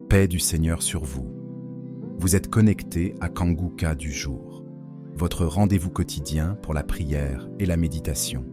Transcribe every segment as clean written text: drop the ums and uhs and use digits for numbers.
Paix du Seigneur sur vous. Vous êtes connectés à Kanguka du jour, votre rendez-vous quotidien pour la prière et la méditation.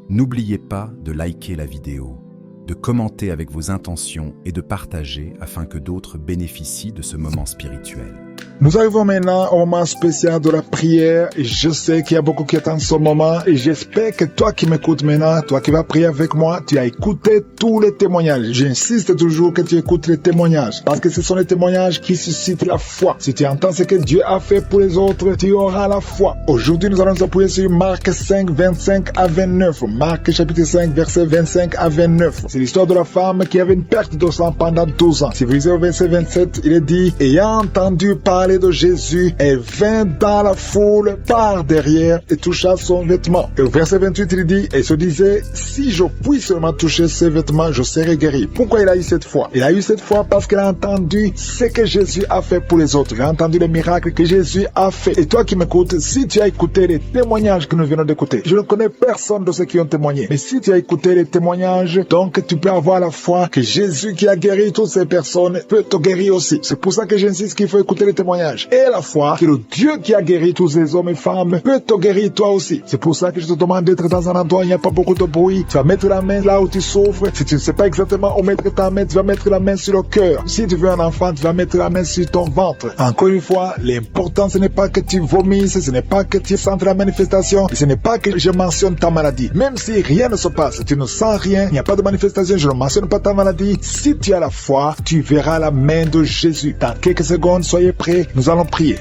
N'oubliez pas de liker la vidéo, de commenter avec vos intentions et de partager afin que d'autres bénéficient de ce moment spirituel. Nous arrivons maintenant au moment spécial de la prière et je sais qu'il y a beaucoup qui attendent ce moment et j'espère que toi qui m'écoutes maintenant, toi qui vas prier avec moi, tu as écouté tous les témoignages. J'insiste toujours que tu écoutes les témoignages parce que ce sont les témoignages qui suscitent la foi. Si tu entends ce que Dieu a fait pour les autres, tu auras la foi. Aujourd'hui, nous allons nous appuyer sur Marc 5, 25 à 29. Marc chapitre 5, versets 25 à 29. C'est l'histoire de la femme qui avait une perte de sang pendant 12 ans. Si vous lisez au verset 27, il est dit, ayant entendu parler de Jésus, elle vint dans la foule par derrière et toucha son vêtement. Et au verset 28, il dit, et se disait, si je puis seulement toucher ses vêtements, je serai guéri. Pourquoi il a eu cette foi? Il a eu cette foi parce qu'il a entendu ce que Jésus a fait pour les autres. Il a entendu les miracles que Jésus a fait. Et toi qui m'écoutes, si tu as écouté les témoignages que nous venons d'écouter, je ne connais personne de ceux qui ont témoigné, mais si tu as écouté les témoignages, donc tu peux avoir la foi que Jésus qui a guéri toutes ces personnes peut te guérir aussi. C'est pour ça que j'insiste qu'il faut écouter les témoignages. Et la foi que le Dieu qui a guéri tous ces hommes et femmes peut te guérir toi aussi. C'est pour ça que je te demande d'être dans un endroit où il n'y a pas beaucoup de bruit. Tu vas mettre la main là où tu souffres. Si tu ne sais pas exactement où mettre ta main, tu vas mettre la main sur le cœur. Si tu veux un enfant, tu vas mettre la main sur ton ventre. Encore une fois, l'important ce n'est pas que tu vomisses, ce n'est pas que tu sentes la manifestation, ce n'est pas que je mentionne ta maladie. Même si rien ne se passe, tu ne sens rien, il n'y a pas de manifestation, je ne mentionne pas ta maladie. Si tu as la foi, tu verras la main de Jésus. Dans quelques secondes, soyez prêts. Nous allons prier.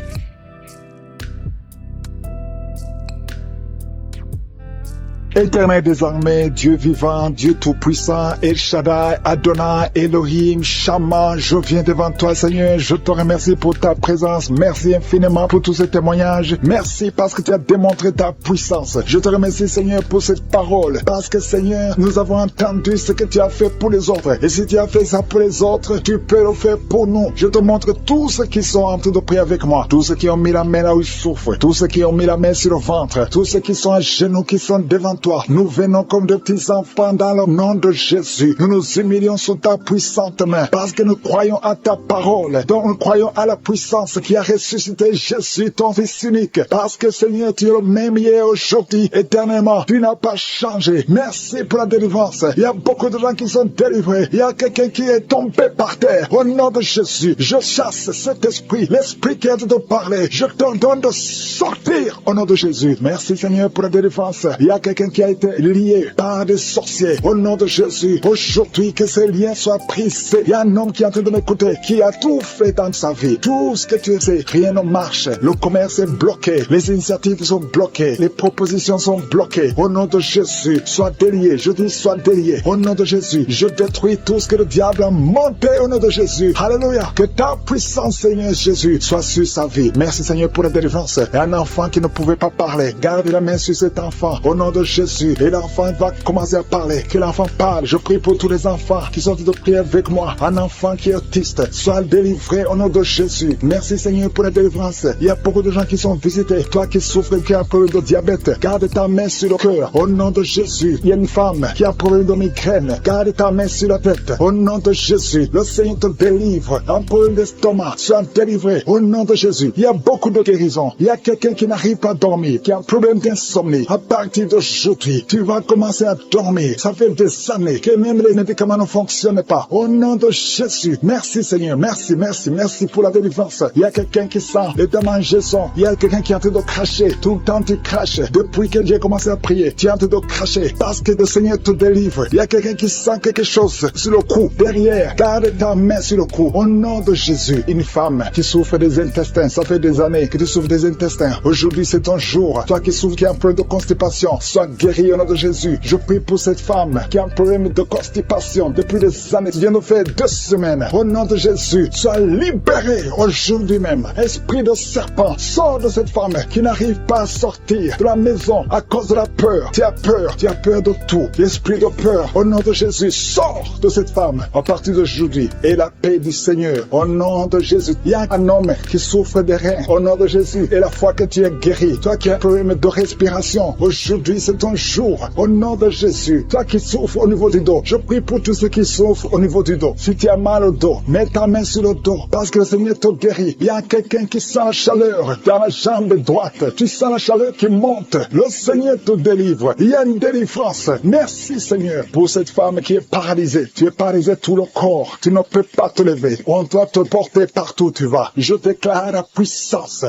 Éternel désormais, Dieu vivant, Dieu tout-puissant, El Shaddai, Adonai, Elohim, Shama, je viens devant toi Seigneur, je te remercie pour ta présence, merci infiniment pour tous ces témoignages, merci parce que tu as démontré ta puissance, je te remercie Seigneur pour cette parole, parce que Seigneur, nous avons entendu ce que tu as fait pour les autres, et si tu as fait ça pour les autres, tu peux le faire pour nous. Je te montre tous ceux qui sont en train de prier avec moi, tous ceux qui ont mis la main là où ils souffrent, tous ceux qui ont mis la main sur le ventre, tous ceux qui sont à genoux, qui sont devant toi. Nous venons comme de petits enfants dans le nom de Jésus. Nous nous humilions sous ta puissante main parce que nous croyons à ta parole. Donc nous croyons à la puissance qui a ressuscité Jésus, ton Fils unique. Parce que Seigneur, tu es le même hier, aujourd'hui, éternellement. Tu n'as pas changé. Merci pour la délivrance. Il y a beaucoup de gens qui sont délivrés. Il y a quelqu'un qui est tombé par terre. Au nom de Jésus, je chasse cet esprit, l'esprit qui a de parler. Je t'ordonne de sortir au nom de Jésus. Merci Seigneur pour la délivrance. Il y a quelqu'un qui a été lié par des sorciers. Au nom de Jésus, aujourd'hui que ces liens soient brisés. Il y a un homme qui est en train de m'écouter, qui a tout fait dans sa vie. Tout ce que tu sais, rien ne marche. Le commerce est bloqué. Les initiatives sont bloquées. Les propositions sont bloquées. Au nom de Jésus, sois délié. Je dis sois délié. Au nom de Jésus, je détruis tout ce que le diable a monté au nom de Jésus. Alléluia. Que ta puissance, Seigneur Jésus, soit sur sa vie. Merci Seigneur pour la délivrance. Et un enfant qui ne pouvait pas parler, garde la main sur cet enfant. Au nom de Jésus. Et l'enfant va commencer à parler. Que l'enfant parle. Je prie pour tous les enfants qui sont de prier avec moi. Un enfant qui est autiste, soit délivré au nom de Jésus. Merci Seigneur pour la délivrance. Il y a beaucoup de gens qui sont visités. Toi qui souffres, qui as un problème de diabète, garde ta main sur le cœur. Au nom de Jésus. Il y a une femme qui a un problème de migraine. Garde ta main sur la tête. Au nom de Jésus. Le Seigneur te délivre. Un problème d'estomac, sois délivré. Au nom de Jésus. Il y a beaucoup de guérisons. Il y a quelqu'un qui n'arrive pas à dormir, qui a un problème d'insomnie. À partir d'aujourd'hui, tu vas commencer à dormir. Ça fait des années que même les médicaments ne fonctionnent pas. Au nom de Jésus. Merci Seigneur. Merci, merci, merci pour la délivrance. Il y a quelqu'un qui sent les démangeaisons. Il y a quelqu'un qui est en train de cracher. Tout le temps tu craches. Depuis que j'ai commencé à prier, tu es en train de cracher. Parce que le Seigneur te délivre. Il y a quelqu'un qui sent quelque chose sur le cou. Derrière, garde ta main sur le cou. Au nom de Jésus. Une femme qui souffre des intestins. Ça fait des années que tu souffres des intestins. Aujourd'hui c'est ton jour. Toi qui souffres, qui as un problème de constipation, sois guéri au nom de Jésus. Je prie pour cette femme qui a un problème de constipation depuis des années. Tu viens de faire 2 semaines. Au nom de Jésus, sois libéré aujourd'hui même. Esprit de serpent, sors de cette femme qui n'arrive pas à sortir de la maison à cause de la peur. Tu as peur de tout. L'esprit de peur, au nom de Jésus, sors de cette femme à partir d'aujourd'hui. Et la paix du Seigneur, au nom de Jésus. Il y a un homme qui souffre des reins, au nom de Jésus. Et la fois que tu es guéri, toi qui as un problème de respiration, aujourd'hui c'est ton ton jour. Au nom de Jésus, toi qui souffres au niveau du dos, je prie pour tous ceux qui souffrent au niveau du dos. Si tu as mal au dos, mets ta main sur le dos, parce que le Seigneur te guérit. Il y a quelqu'un qui sent la chaleur dans la jambe droite. Tu sens la chaleur qui monte. Le Seigneur te délivre. Il y a une délivrance. Merci Seigneur pour cette femme qui est paralysée. Tu es paralysé tout le corps. Tu ne peux pas te lever. On doit te porter partout où tu vas. Je déclare la puissance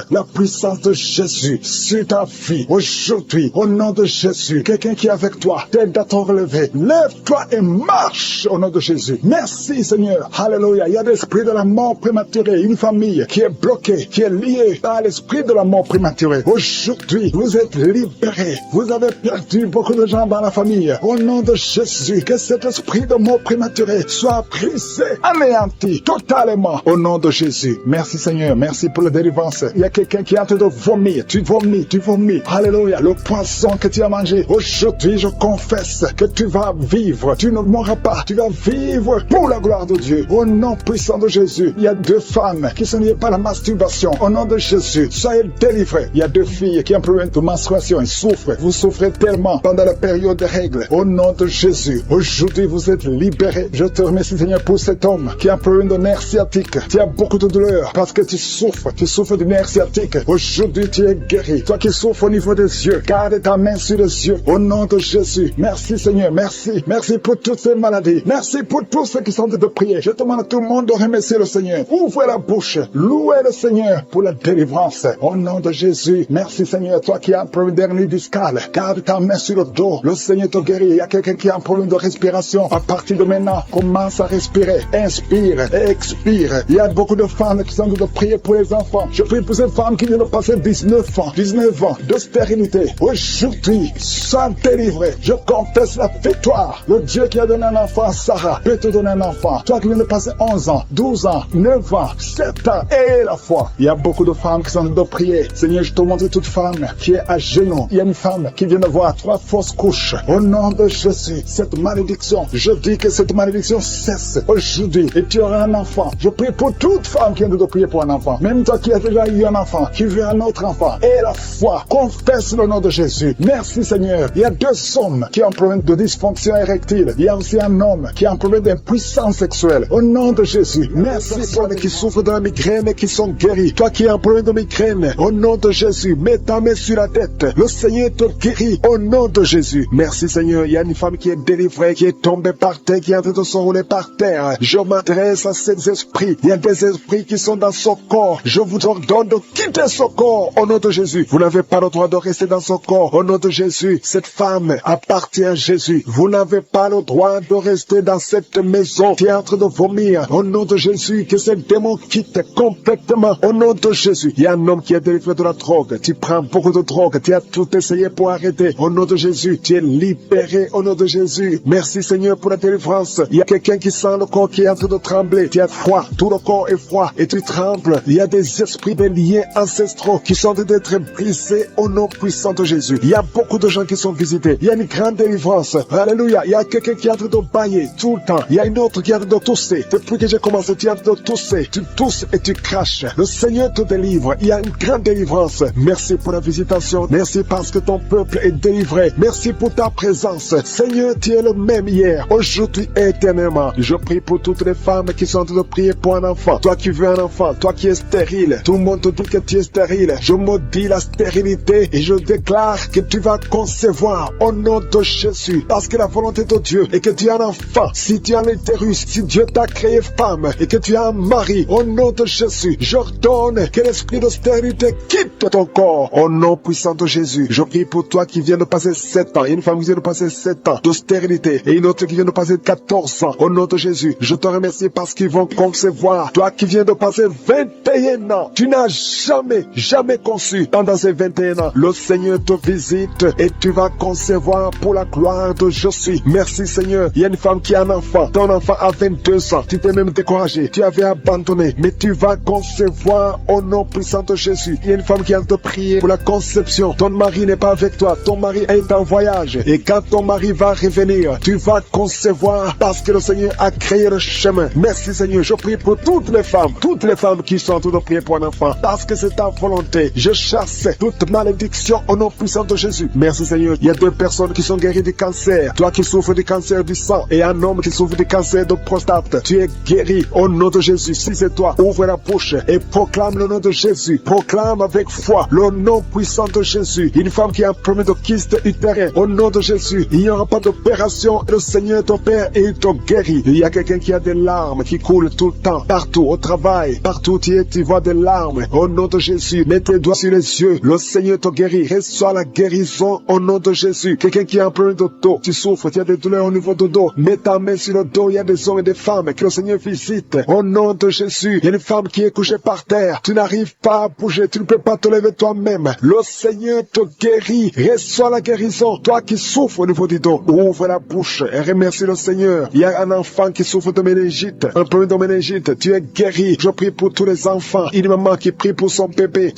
de Jésus sur ta vie. Aujourd'hui, au nom de Jésus, quelqu'un qui est avec toi, t'aide à te relever. Lève-toi et marche au nom de Jésus. Merci Seigneur. Alléluia. Il y a l'esprit de la mort prématurée. Une famille qui est bloquée, qui est liée à l'esprit de la mort prématurée. Aujourd'hui, vous êtes libérés. Vous avez perdu beaucoup de gens dans la famille. Au nom de Jésus, que cet esprit de mort prématurée soit brisé, anéanti totalement. Au nom de Jésus. Merci Seigneur. Merci pour la délivrance. Il y a quelqu'un qui est en train de vomir. Tu vomis. Alléluia. Le poisson que tu as mangé. Aujourd'hui, je confesse que tu vas vivre. Tu ne mourras pas. Tu vas vivre pour la gloire de Dieu. Au nom puissant de Jésus. Il y a 2 femmes qui sont liées par la masturbation. Au nom de Jésus, soyez délivrés. Il y a 2 filles qui ont un problème de menstruation. Elles souffrent. Vous souffrez tellement pendant la période de règles. Au nom de Jésus, aujourd'hui, vous êtes libérés. Je te remercie, Seigneur, pour cet homme qui a un problème de nerf sciatique. Tu as beaucoup de douleur parce que tu souffres. Tu souffres du nerf sciatique. Aujourd'hui, tu es guéri. Toi qui souffres au niveau des yeux, garde ta main sur les yeux. Au nom de Jésus. Merci, Seigneur. Merci. Merci pour toutes ces maladies. Merci pour tous ceux qui sont de prier. Je demande à tout le monde de remercier le Seigneur. Ouvrez la bouche. Louez le Seigneur pour la délivrance. Au nom de Jésus. Merci, Seigneur. Toi qui as un problème d'hernie discale, garde ta main sur le dos. Le Seigneur te guérit. Il y a quelqu'un qui a un problème de respiration. À partir de maintenant, commence à respirer. Inspire et expire. Il y a beaucoup de femmes qui sont de prier pour les enfants. Je prie pour ces femmes qui viennent de passer 19 ans de stérilité. Aujourd'hui, sois délivré. Je confesse la victoire. Le Dieu qui a donné un enfant à Sarah peut te donner un enfant. Toi qui viens de passer 11 ans, 12 ans, 9 ans, 7 ans, et la foi. Il y a beaucoup de femmes qui sont de prier. Seigneur, je te montre toute femme qui est à genoux. Il y a une femme qui vient de voir 3 fausses couches. Au nom de Jésus, cette malédiction, je dis que cette malédiction cesse aujourd'hui et tu auras un enfant. Je prie pour toute femme qui vient de prier pour un enfant. Même toi qui as déjà eu un enfant, qui veut un autre enfant. Et la foi, confesse le nom de Jésus. Merci Seigneur. Il y a 2 hommes qui ont un problème de dysfonction érectile. Il y a aussi un homme qui a un problème d'impuissance sexuelle. Au nom de Jésus. Merci pour ceux qui souffrent de la migraine et qui sont guéris. Toi qui as un problème de migraine, au nom de Jésus, mets ta main sur la tête. Le Seigneur te guérit au nom de Jésus. Merci Seigneur. Il y a une femme qui est délivrée, qui est tombée par terre, qui est en train de s'enrouler par terre. Je m'adresse à ces esprits. Il y a des esprits qui sont dans son corps. Je vous ordonne de quitter son corps au nom de Jésus. Vous n'avez pas le droit de rester dans son corps au nom de Jésus. Cette femme appartient à Jésus. Vous n'avez pas le droit de rester dans cette maison qui est en train de vomir. Au nom de Jésus, que ce démon quitte complètement. Au nom de Jésus. Il y a un homme qui est délivré de la drogue. Tu prends beaucoup de drogue. Tu as tout essayé pour arrêter. Au nom de Jésus, tu es libéré au nom de Jésus. Merci Seigneur pour la délivrance. Il y a quelqu'un qui sent le corps qui est en train de trembler. Tu as froid. Tout le corps est froid et tu trembles. Il y a des esprits, des liens ancestraux qui sont en train d'être brisés au nom puissant de Jésus. Il y a beaucoup de gens qui sont visités. Il y a une grande délivrance. Alléluia. Il y a quelqu'un qui est en train de bailler tout le temps. Il y a une autre qui est en train de tousser. Depuis que j'ai commencé, tu es en train de tousser. Tu tousses et tu craches. Le Seigneur te délivre. Il y a une grande délivrance. Merci pour la visitation. Merci parce que ton peuple est délivré. Merci pour ta présence. Seigneur, tu es le même hier, aujourd'hui et éternellement. Je prie pour toutes les femmes qui sont en train de prier pour un enfant. Toi qui veux un enfant, toi qui es stérile. Tout le monde te dit que tu es stérile. Je maudis la stérilité et je déclare que tu vas concevoir au nom de Jésus. Parce que la volonté de Dieu est que tu as un enfant. Si tu as l'utérus, si Dieu t'a créé femme et que tu as un mari, au nom de Jésus, j'ordonne que l'esprit de stérilité quitte ton corps. Au nom puissant de Jésus, je prie pour toi qui viens de passer 7 ans. Il y a une femme qui vient de passer 7 ans de stérilité et une autre qui vient de passer 14 ans. Au nom de Jésus, je te remercie parce qu'ils vont concevoir. Toi qui viens de passer 21 ans, tu n'as jamais conçu. Pendant ces 21 ans, le Seigneur te visite et tu vas concevoir pour la gloire de Jésus. Merci Seigneur. Il y a une femme qui a un enfant. Ton enfant a 22 ans. Tu t'es même découragé. Tu avais abandonné. Mais tu vas concevoir au nom puissant de Jésus. Il y a une femme qui a te prier pour la conception. Ton mari n'est pas avec toi. Ton mari est en voyage. Et quand ton mari va revenir, tu vas concevoir parce que le Seigneur a créé le chemin. Merci Seigneur. Je prie pour toutes les femmes qui sont en train de prier pour un enfant parce que c'est ta volonté. Je chasse toute malédiction au nom puissant de Jésus. Merci Seigneur. Il y a 2 personnes qui sont guéries du cancer. Toi qui souffres du cancer du sang et un homme qui souffre du cancer de prostate. Tu es guéri au nom de Jésus. Si c'est toi, ouvre la bouche et proclame le nom de Jésus. Proclame avec foi le nom puissant de Jésus. Une femme qui a un problème de kyste utérin, au nom de Jésus, il n'y aura pas d'opération. Le Seigneur ton Père et il te guérit. Il y a quelqu'un qui a des larmes qui coulent tout le temps, partout, au travail, partout où tu es, tu vois des larmes. Au nom de Jésus, mets tes doigts sur les yeux. Le Seigneur te guérit. Reçois la guérison au nom de Jésus. Quelqu'un qui a un problème de dos, tu souffres, tu as des douleurs au niveau du dos. Mets ta main sur le dos. Il y a des hommes et des femmes que le Seigneur visite. Au nom de Jésus, il y a une femme qui est couchée par terre. Tu n'arrives pas à bouger, tu ne peux pas te lever toi-même. Le Seigneur te guérit. Reçois la guérison. Toi qui souffres au niveau du dos, ouvre la bouche et remercie le Seigneur. Il y a un enfant qui souffre de méningite, un problème de méningite. Tu es guéri. Je prie pour tous les enfants. Une maman qui prie pour son bébé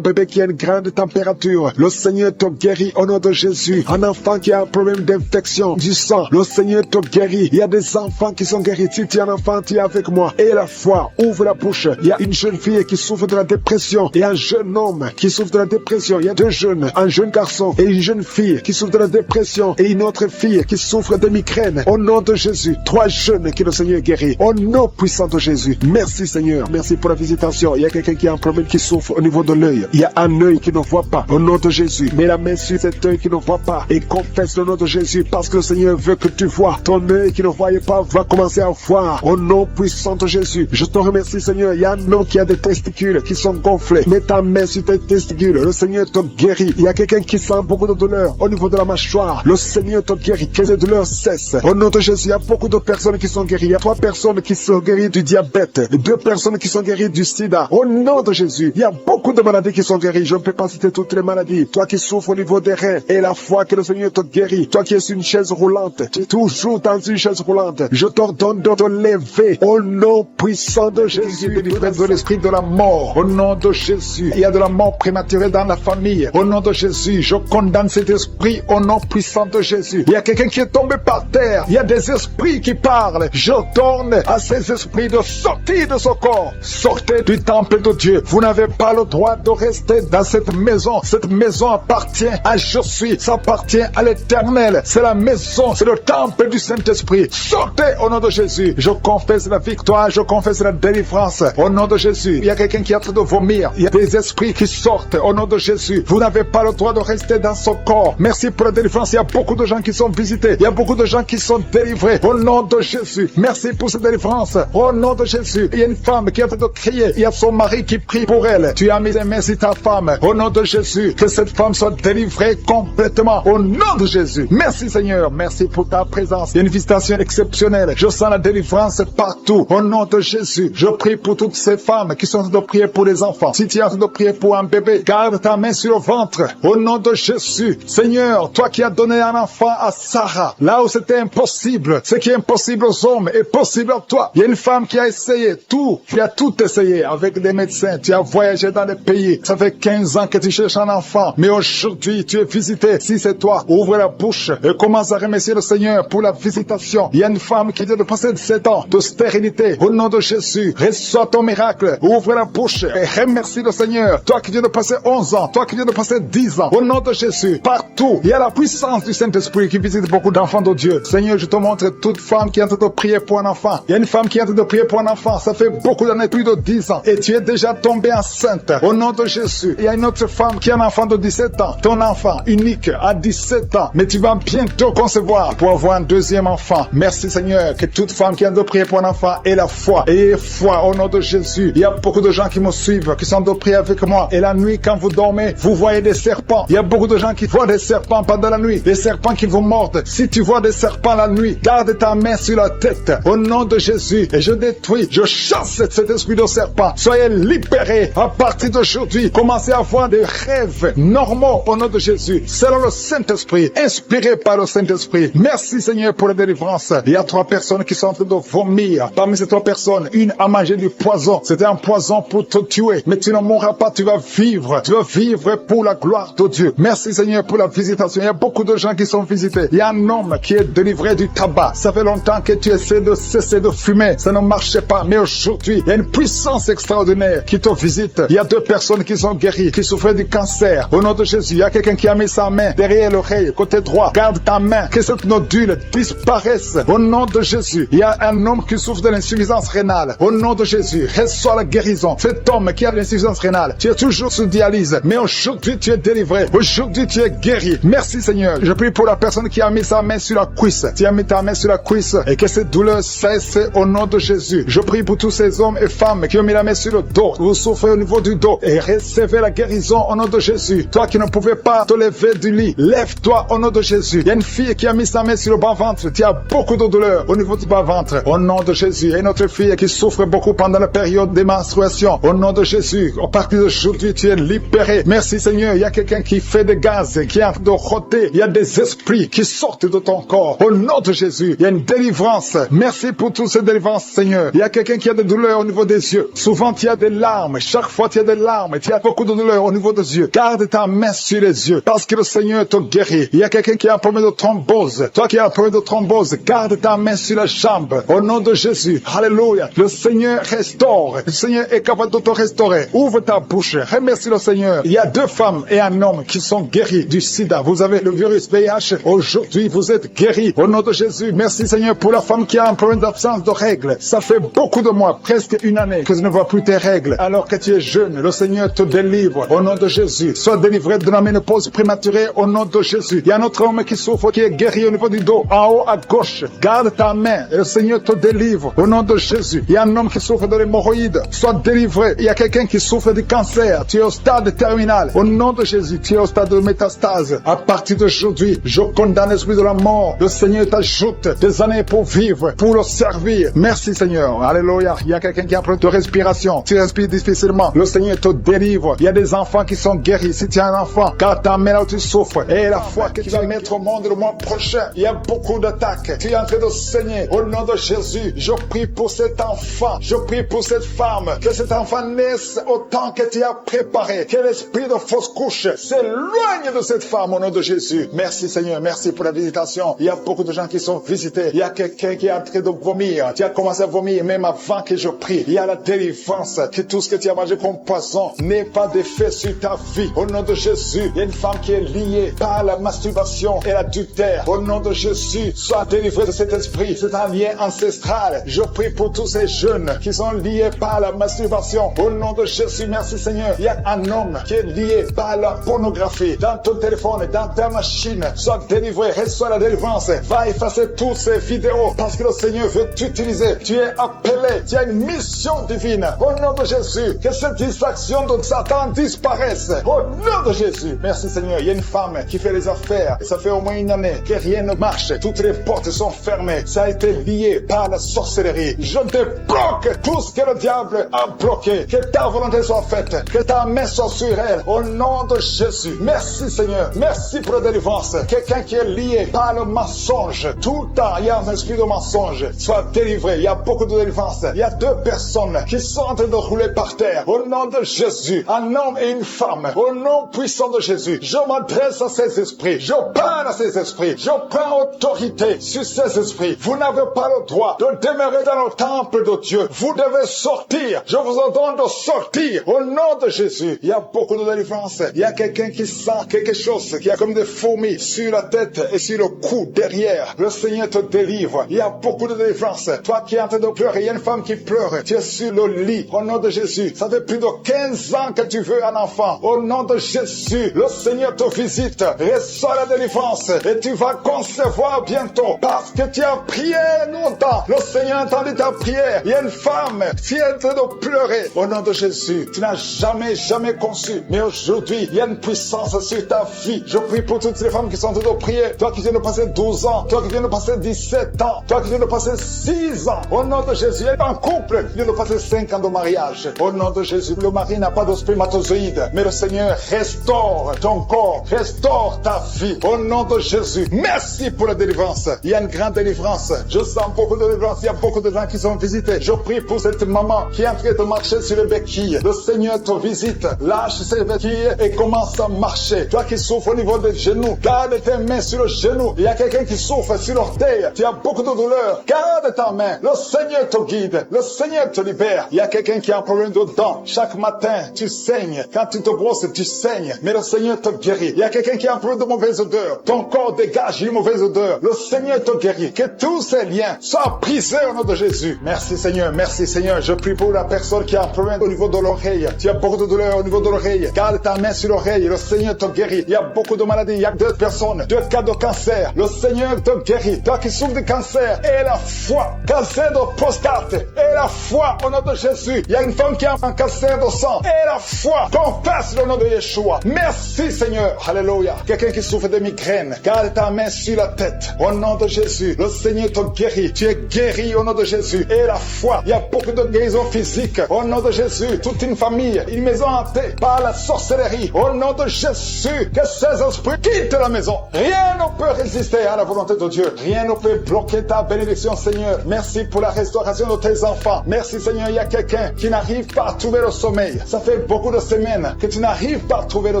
qui a une grande température. Le Seigneur te guérit au nom de Jésus. Un enfant qui a un problème d'infection du sang, le Seigneur te guérit. Il y a des enfants qui sont guéris. Si tu es un enfant, tu es avec moi. Et la foi, ouvre la bouche. Il y a une jeune fille qui souffre de la dépression et un jeune homme qui souffre de la dépression. Il y a 2 jeunes, un jeune garçon et une jeune fille qui souffre de la dépression et une autre fille qui souffre de migraine. Au nom de Jésus, 3 jeunes que le Seigneur guérit. Au nom puissant de Jésus. Merci Seigneur. Merci pour la visitation. Il y a quelqu'un qui a un problème qui souffre au niveau de l'œil. Il y a un œil qui ne voit pas. Au nom de Jésus, mets la main sur cet œil qui ne voit pas et confesse le nom de Jésus parce que le Seigneur veut que tu vois. Ton œil qui ne voyait pas va commencer à voir. Au nom puissant de Jésus, je te remercie Seigneur. Il y a un homme qui a des testicules qui sont gonflés. Mets ta main sur tes testicules. Le Seigneur te guérit. Il y a quelqu'un qui sent beaucoup de douleur au niveau de la mâchoire. Le Seigneur te guérit. Que les douleurs cessent. Au nom de Jésus, il y a beaucoup de personnes qui sont guéries. Il y a 3 personnes qui sont guéries du diabète. 2 personnes qui sont guéries du sida. Au nom de Jésus, il y a beaucoup de maladies qui sont guéries. Je ne peux pas citer toutes les maladies. Toi qui souffres au niveau des reins et la foi que le Seigneur te guérit. Toi qui es sur une chaise roulante. Tu es toujours dans une chaise roulante. Je t'ordonne de te lever. Au nom puissant de Jésus, délivré de l'esprit de la mort. Au nom de Jésus, il y a de la mort prématurée dans la famille. Au nom de Jésus, je condamne cet esprit au nom puissant de Jésus. Il y a quelqu'un qui est tombé par terre. Il y a des esprits qui parlent. J'ordonne à ces esprits de sortir de ce corps. Sortez du temple de Dieu. Vous n'avez pas le droit de rester dans cette maison. Cette maison appartient à Je suis. Ça appartient à l'Éternel. C'est la maison, c'est le temple du Saint-Esprit. Sortez au nom de Jésus. Je confesse la victoire, je confesse la délivrance. Au nom de Jésus, il y a quelqu'un qui est en train de vomir. Il y a des esprits qui sortent au nom de Jésus. Vous n'avez pas le droit de rester dans ce corps. Merci pour la délivrance. Il y a beaucoup de gens qui sont visités. Il y a beaucoup de gens qui sont délivrés. Au nom de Jésus. Merci pour cette délivrance. Au nom de Jésus. Il y a une femme qui est en train de crier. Il y a son mari qui prie pour elle. Tu as mis les mains sur ta femme. Au nom de Jésus. Que cette femme soit délivrée complètement. Au nom de Jésus. Merci Seigneur. Merci pour ta présence. Il y a une visitation exceptionnelle. Je sens la délivrance partout. Au nom de Jésus. Je prie pour toutes ces femmes qui sont en train de prier pour les enfants. Si tu es en train de prier pour un bébé, garde ta main sur le ventre. Au nom de Jésus. Seigneur, toi qui as donné un enfant à Sarah, là où c'était impossible, ce qui est impossible aux hommes est possible à toi. Il y a une femme qui a essayé tout. Tu as tout essayé avec des médecins. Tu as voyagé dans des pays. Ça fait 15 ans que tu cherches un enfant. Mais aujourd'hui, tu es visité. Si c'est toi, ouvre la bouche et commence à remercier le Seigneur pour la visitation. Il y a une femme qui vient de passer 7 ans de stérilité. Au nom de Jésus, reçois ton miracle. Ouvre la bouche et remercie le Seigneur. Toi qui viens de passer 11 ans, toi qui viens de passer 10 ans. Au nom de Jésus, partout, il y a la puissance du Saint-Esprit qui visite beaucoup d'enfants de Dieu. Seigneur, je te montre toute femme qui est en train de prier pour un enfant. Il y a une femme qui est en train de prier pour un enfant. Ça fait beaucoup d'années, plus de 10 ans. Et tu es déjà tombée enceinte. Au nom de Jésus. Il y a une autre femme qui a un enfant de 17 ans. Ton enfant unique a 17 ans. Mais tu vas bientôt concevoir pour avoir un deuxième enfant. Merci Seigneur. Que toute femme qui a de prier pour un enfant ait la foi. Ayez foi au nom de Jésus. Il y a beaucoup de gens qui me suivent, qui sont de prier avec moi. Et la nuit, quand vous dormez, vous voyez des serpents. Il y a beaucoup de gens qui voient des serpents pendant la nuit. Des serpents qui vous mordent. Si tu vois des serpents la nuit, garde ta main sur la tête. Au nom de Jésus. Et je détruis, je chasse cet esprit de serpent. Soyez libérés à partir d'aujourd'hui. Commencez à avoir des rêves normaux au nom de Jésus. Selon le Saint-Esprit. Inspiré par le Saint-Esprit. Merci Seigneur pour la délivrance. Il y a 3 personnes qui sont en train de vomir. Parmi ces 3 personnes, une a mangé du poison. C'était un poison pour te tuer. Mais tu ne mourras pas, tu vas vivre. Tu vas vivre pour la gloire de Dieu. Merci Seigneur pour la visitation. Il y a beaucoup de gens qui sont visités. Il y a un homme qui est délivré du tabac. Ça fait longtemps que tu essaies de cesser de fumer. Ça ne marchait pas. Mais aujourd'hui, il y a une puissance extraordinaire qui te visite. Il y a 2 personnes qui sont guéries, qui souffraient du cancer. Au nom de Jésus, il y a quelqu'un qui a mis sa main derrière l'oreille, côté droit. Garde ta main, que cette nodule disparaisse. Au nom de Jésus, il y a un homme qui souffre de l'insuffisance rénale. Au nom de Jésus, reçois la guérison. Cet homme qui a l'insuffisance rénale, tu es toujours sous dialyse, mais aujourd'hui tu es délivré. Aujourd'hui tu es guéri. Merci Seigneur. Je prie pour la personne qui a mis sa main sur la cuisse. Tu as mis ta main sur la cuisse et que cette douleur cesse au nom de Jésus. Je prie pour tous ces hommes et femmes qui ont mis la main sur le dos. Vous souffrez au niveau du dos et recevez la guérison au nom de Jésus. Toi qui ne pouvais pas te lever du lit, lève-toi au nom de Jésus. Il y a une fille qui a mis sa main sur le bas-ventre. Tu as beaucoup de douleur au niveau du bas-ventre. Au nom de Jésus. Il y a une autre fille qui souffre beaucoup pendant la période des menstruations. Au nom de Jésus. À partir d'aujourd'hui, tu es libéré. Merci Seigneur. Il y a quelqu'un qui fait des gaz, qui est en train de rôter. Il y a des esprits qui sortent de ton corps. Au nom de Jésus. Il y a une délivrance. Merci pour toutes ces délivrances, Seigneur. Il y a quelqu'un qui a des douleurs au niveau des yeux. Souvent, tu as des larmes. Chaque fois, tu as des larmes. Tu as beaucoup de douleurs au niveau des yeux. Garde ta main sur les yeux parce que le Seigneur te guérit. Il y a quelqu'un qui a un problème de thrombose. Toi qui as un problème de thrombose, garde ta main sur la jambe. Au nom de Jésus. Alléluia. Le Seigneur restaure. Le Seigneur est capable de te restaurer. Ouvre ta bouche. Remercie le Seigneur. Il y a 2 femmes et un homme qui sont guéris du sida. Vous avez le virus VIH. Aujourd'hui, vous êtes guéris. Au nom de Jésus. Merci Seigneur pour la femme qui a un problème d'absence de règles. Ça fait beaucoup de mois, presque une année, que tu ne vois plus tes règles. Alors que tu es jeune, le Seigneur te délivre. Au nom de Jésus. Sois délivré de la ménopause prématurée au nom de Jésus. Il y a un autre homme qui souffre, qui est guéri au niveau du dos, en haut à gauche. Garde ta main et le Seigneur te délivre au nom de Jésus. Il y a un homme qui souffre de l'hémorroïde. Sois délivré. Il y a quelqu'un qui souffre du cancer. Tu es au stade terminal. Au nom de Jésus, tu es au stade de métastase. À partir d'aujourd'hui, je condamne l'esprit de la mort. Le Seigneur t'ajoute des années pour vivre, pour le servir. Merci Seigneur. Alléluia. Il y a quelqu'un qui a un problème de respiration. Tu respires difficilement. Le Seigneur te délivre. Il y a des enfants qui sont guéris. Si tu as un enfant, garde ta main là où tu souffres. Et la foi que tu vas mettre au monde le mois prochain, il y a beaucoup d'attaques. Tu es en train de saigner. Au nom de Jésus, je prie pour cet enfant. Je prie pour cette femme. Que cet enfant naisse autant que tu as préparé. Que l'esprit de fausse couche s'éloigne de cette femme au nom de Jésus. Merci Seigneur. Merci pour la visitation. Il y a beaucoup de gens qui sont visités. Il y a quelqu'un qui est en train de vomir. Tu as commencé à vomir même avant que je prie. Il y a la délivrance. Que tout ce que tu as mangé comme poison n'ait pas d'effet sur ta vie. Au nom de Jésus, il y a une femme qui est liée par la masturbation et l'adultère. Au nom de Jésus, sois délivré de cet esprit. C'est un lien ancestral. Je prie pour tous ces jeunes qui sont liés par la masturbation. Au nom de Jésus, merci Seigneur. Il y a un homme qui est lié par la pornographie. Dans ton téléphone, dans ta machine, sois délivré. Reçois la délivrance. Va effacer toutes ces vidéos parce que le Seigneur veut t'utiliser. Tu es appelé. Tu as une mission divine. Au nom de Jésus, que cette distraction de Satan disparaisse. Au nom de Jésus. Merci Seigneur. Il y a une femme qui fait les affaires. Ça fait au moins une année que rien ne marche. Toutes les portes sont fermées. Ça a été lié par la sorcellerie. Je débloque tout ce que le diable a bloqué. Que ta volonté soit faite. Que ta main soit sur elle. Au nom de Jésus. Merci Seigneur. Merci pour la délivrance. Quelqu'un qui est lié par le mensonge. Tout le temps, il y a un esprit de mensonge. Sois délivré. Il y a beaucoup de délivrance. Il y a 2 personnes qui sont en train de rouler par terre. Au nom de Jésus. Un homme et une femme. Au nom puissant de Jésus. Je m'adresse à ces esprits. Je parle à ces esprits. Je prends autorité sur ces esprits. Vous n'avez pas le droit de demeurer dans le temple de Dieu. Vous devez sortir. Je vous ordonne de sortir. Au nom de Jésus. Il y a beaucoup de délivrance. Il y a quelqu'un qui sent quelque chose qui a comme des fourmis sur la tête et sur le cou derrière. Le Seigneur te délivre. Il y a beaucoup de délivrance. Toi qui es en train de pleurer, il y a une femme qui pleure. Tu es sur le lit. Au nom de Jésus. Ça fait plus de 15 ans que tu veux un enfant. Au nom de Jésus. Le Seigneur te visite. Reçois la délivrance. Et tu vas concevoir bientôt. Parce que tu as prié longtemps. Le Seigneur a entendu ta prière. Il y a une femme qui est en train de pleurer. Au nom de Jésus. Tu n'as jamais conçu. Mais aujourd'hui, il y a une puissance sur ta vie. Je prie pour toutes les femmes qui sont en train de prier. Toi qui viens de passer 12 ans. Toi qui viens de passer 17 ans. Toi qui viens de passer 6 ans. Au nom de Jésus. Il y a un couple qui vient de passer 5 ans de mariage. Au nom de Jésus. Le mari n'a pas de spermatozoïde. Mais le Seigneur restaure ton corps. Restaure ta vie. Au nom de Jésus. Merci pour la délivrance. Il y a une grande délivrance. Je sens beaucoup de délivrance. Il y a beaucoup de gens qui sont visités. Je prie pour cette maman qui est en train de marcher sur les béquilles. Le Seigneur te visite. Lâche ses béquilles et commence à marcher. Toi qui souffres au niveau des genoux, garde tes mains sur le genou. Il y a quelqu'un qui souffre sur l'orteil. Tu as beaucoup de douleur. Garde ta main. Le Seigneur te guide. Le Seigneur te libère. Il y a quelqu'un qui a un problème de dents. Chaque matin, tu saignes. Quand tu te brosses, tu saignes. Mais le Seigneur te guérit. Il y y a quelqu'un qui a un problème de mauvaise odeur. Ton corps dégage une mauvaise odeur. Le Seigneur te guérit. Que tous ces liens soient brisés au nom de Jésus. Merci Seigneur, merci Seigneur. Je prie pour la personne qui a un problème au niveau de l'oreille. Tu as beaucoup de douleur au niveau de l'oreille. Garde ta main sur l'oreille. Le Seigneur te guérit. Il y a beaucoup de maladies. Il y a 2 personnes, 2 cas de cancer. Le Seigneur te guérit. Toi qui souffres de cancer, et la foi. Cancer de prostate, et la foi au nom de Jésus. Il y a une femme qui a un cancer de sang, et la foi. Confesse le nom de Yeshua. Merci Seigneur. Alléluia. Quelqu'un qui souffre de migraine, garde ta main sur la tête. Au nom de Jésus, le Seigneur te guérit. Tu es guéri au nom de Jésus. Et la foi. Il y a beaucoup de guérisons physiques. Au nom de Jésus, toute une famille, une maison hantée par la sorcellerie. Au nom de Jésus, que ces esprits quittent la maison. Rien ne peut résister à la volonté de Dieu. Rien ne peut bloquer ta bénédiction, Seigneur. Merci pour la restauration de tes enfants. Merci, Seigneur. Il y a quelqu'un qui n'arrive pas à trouver le sommeil. Ça fait beaucoup de semaines que tu n'arrives pas à trouver le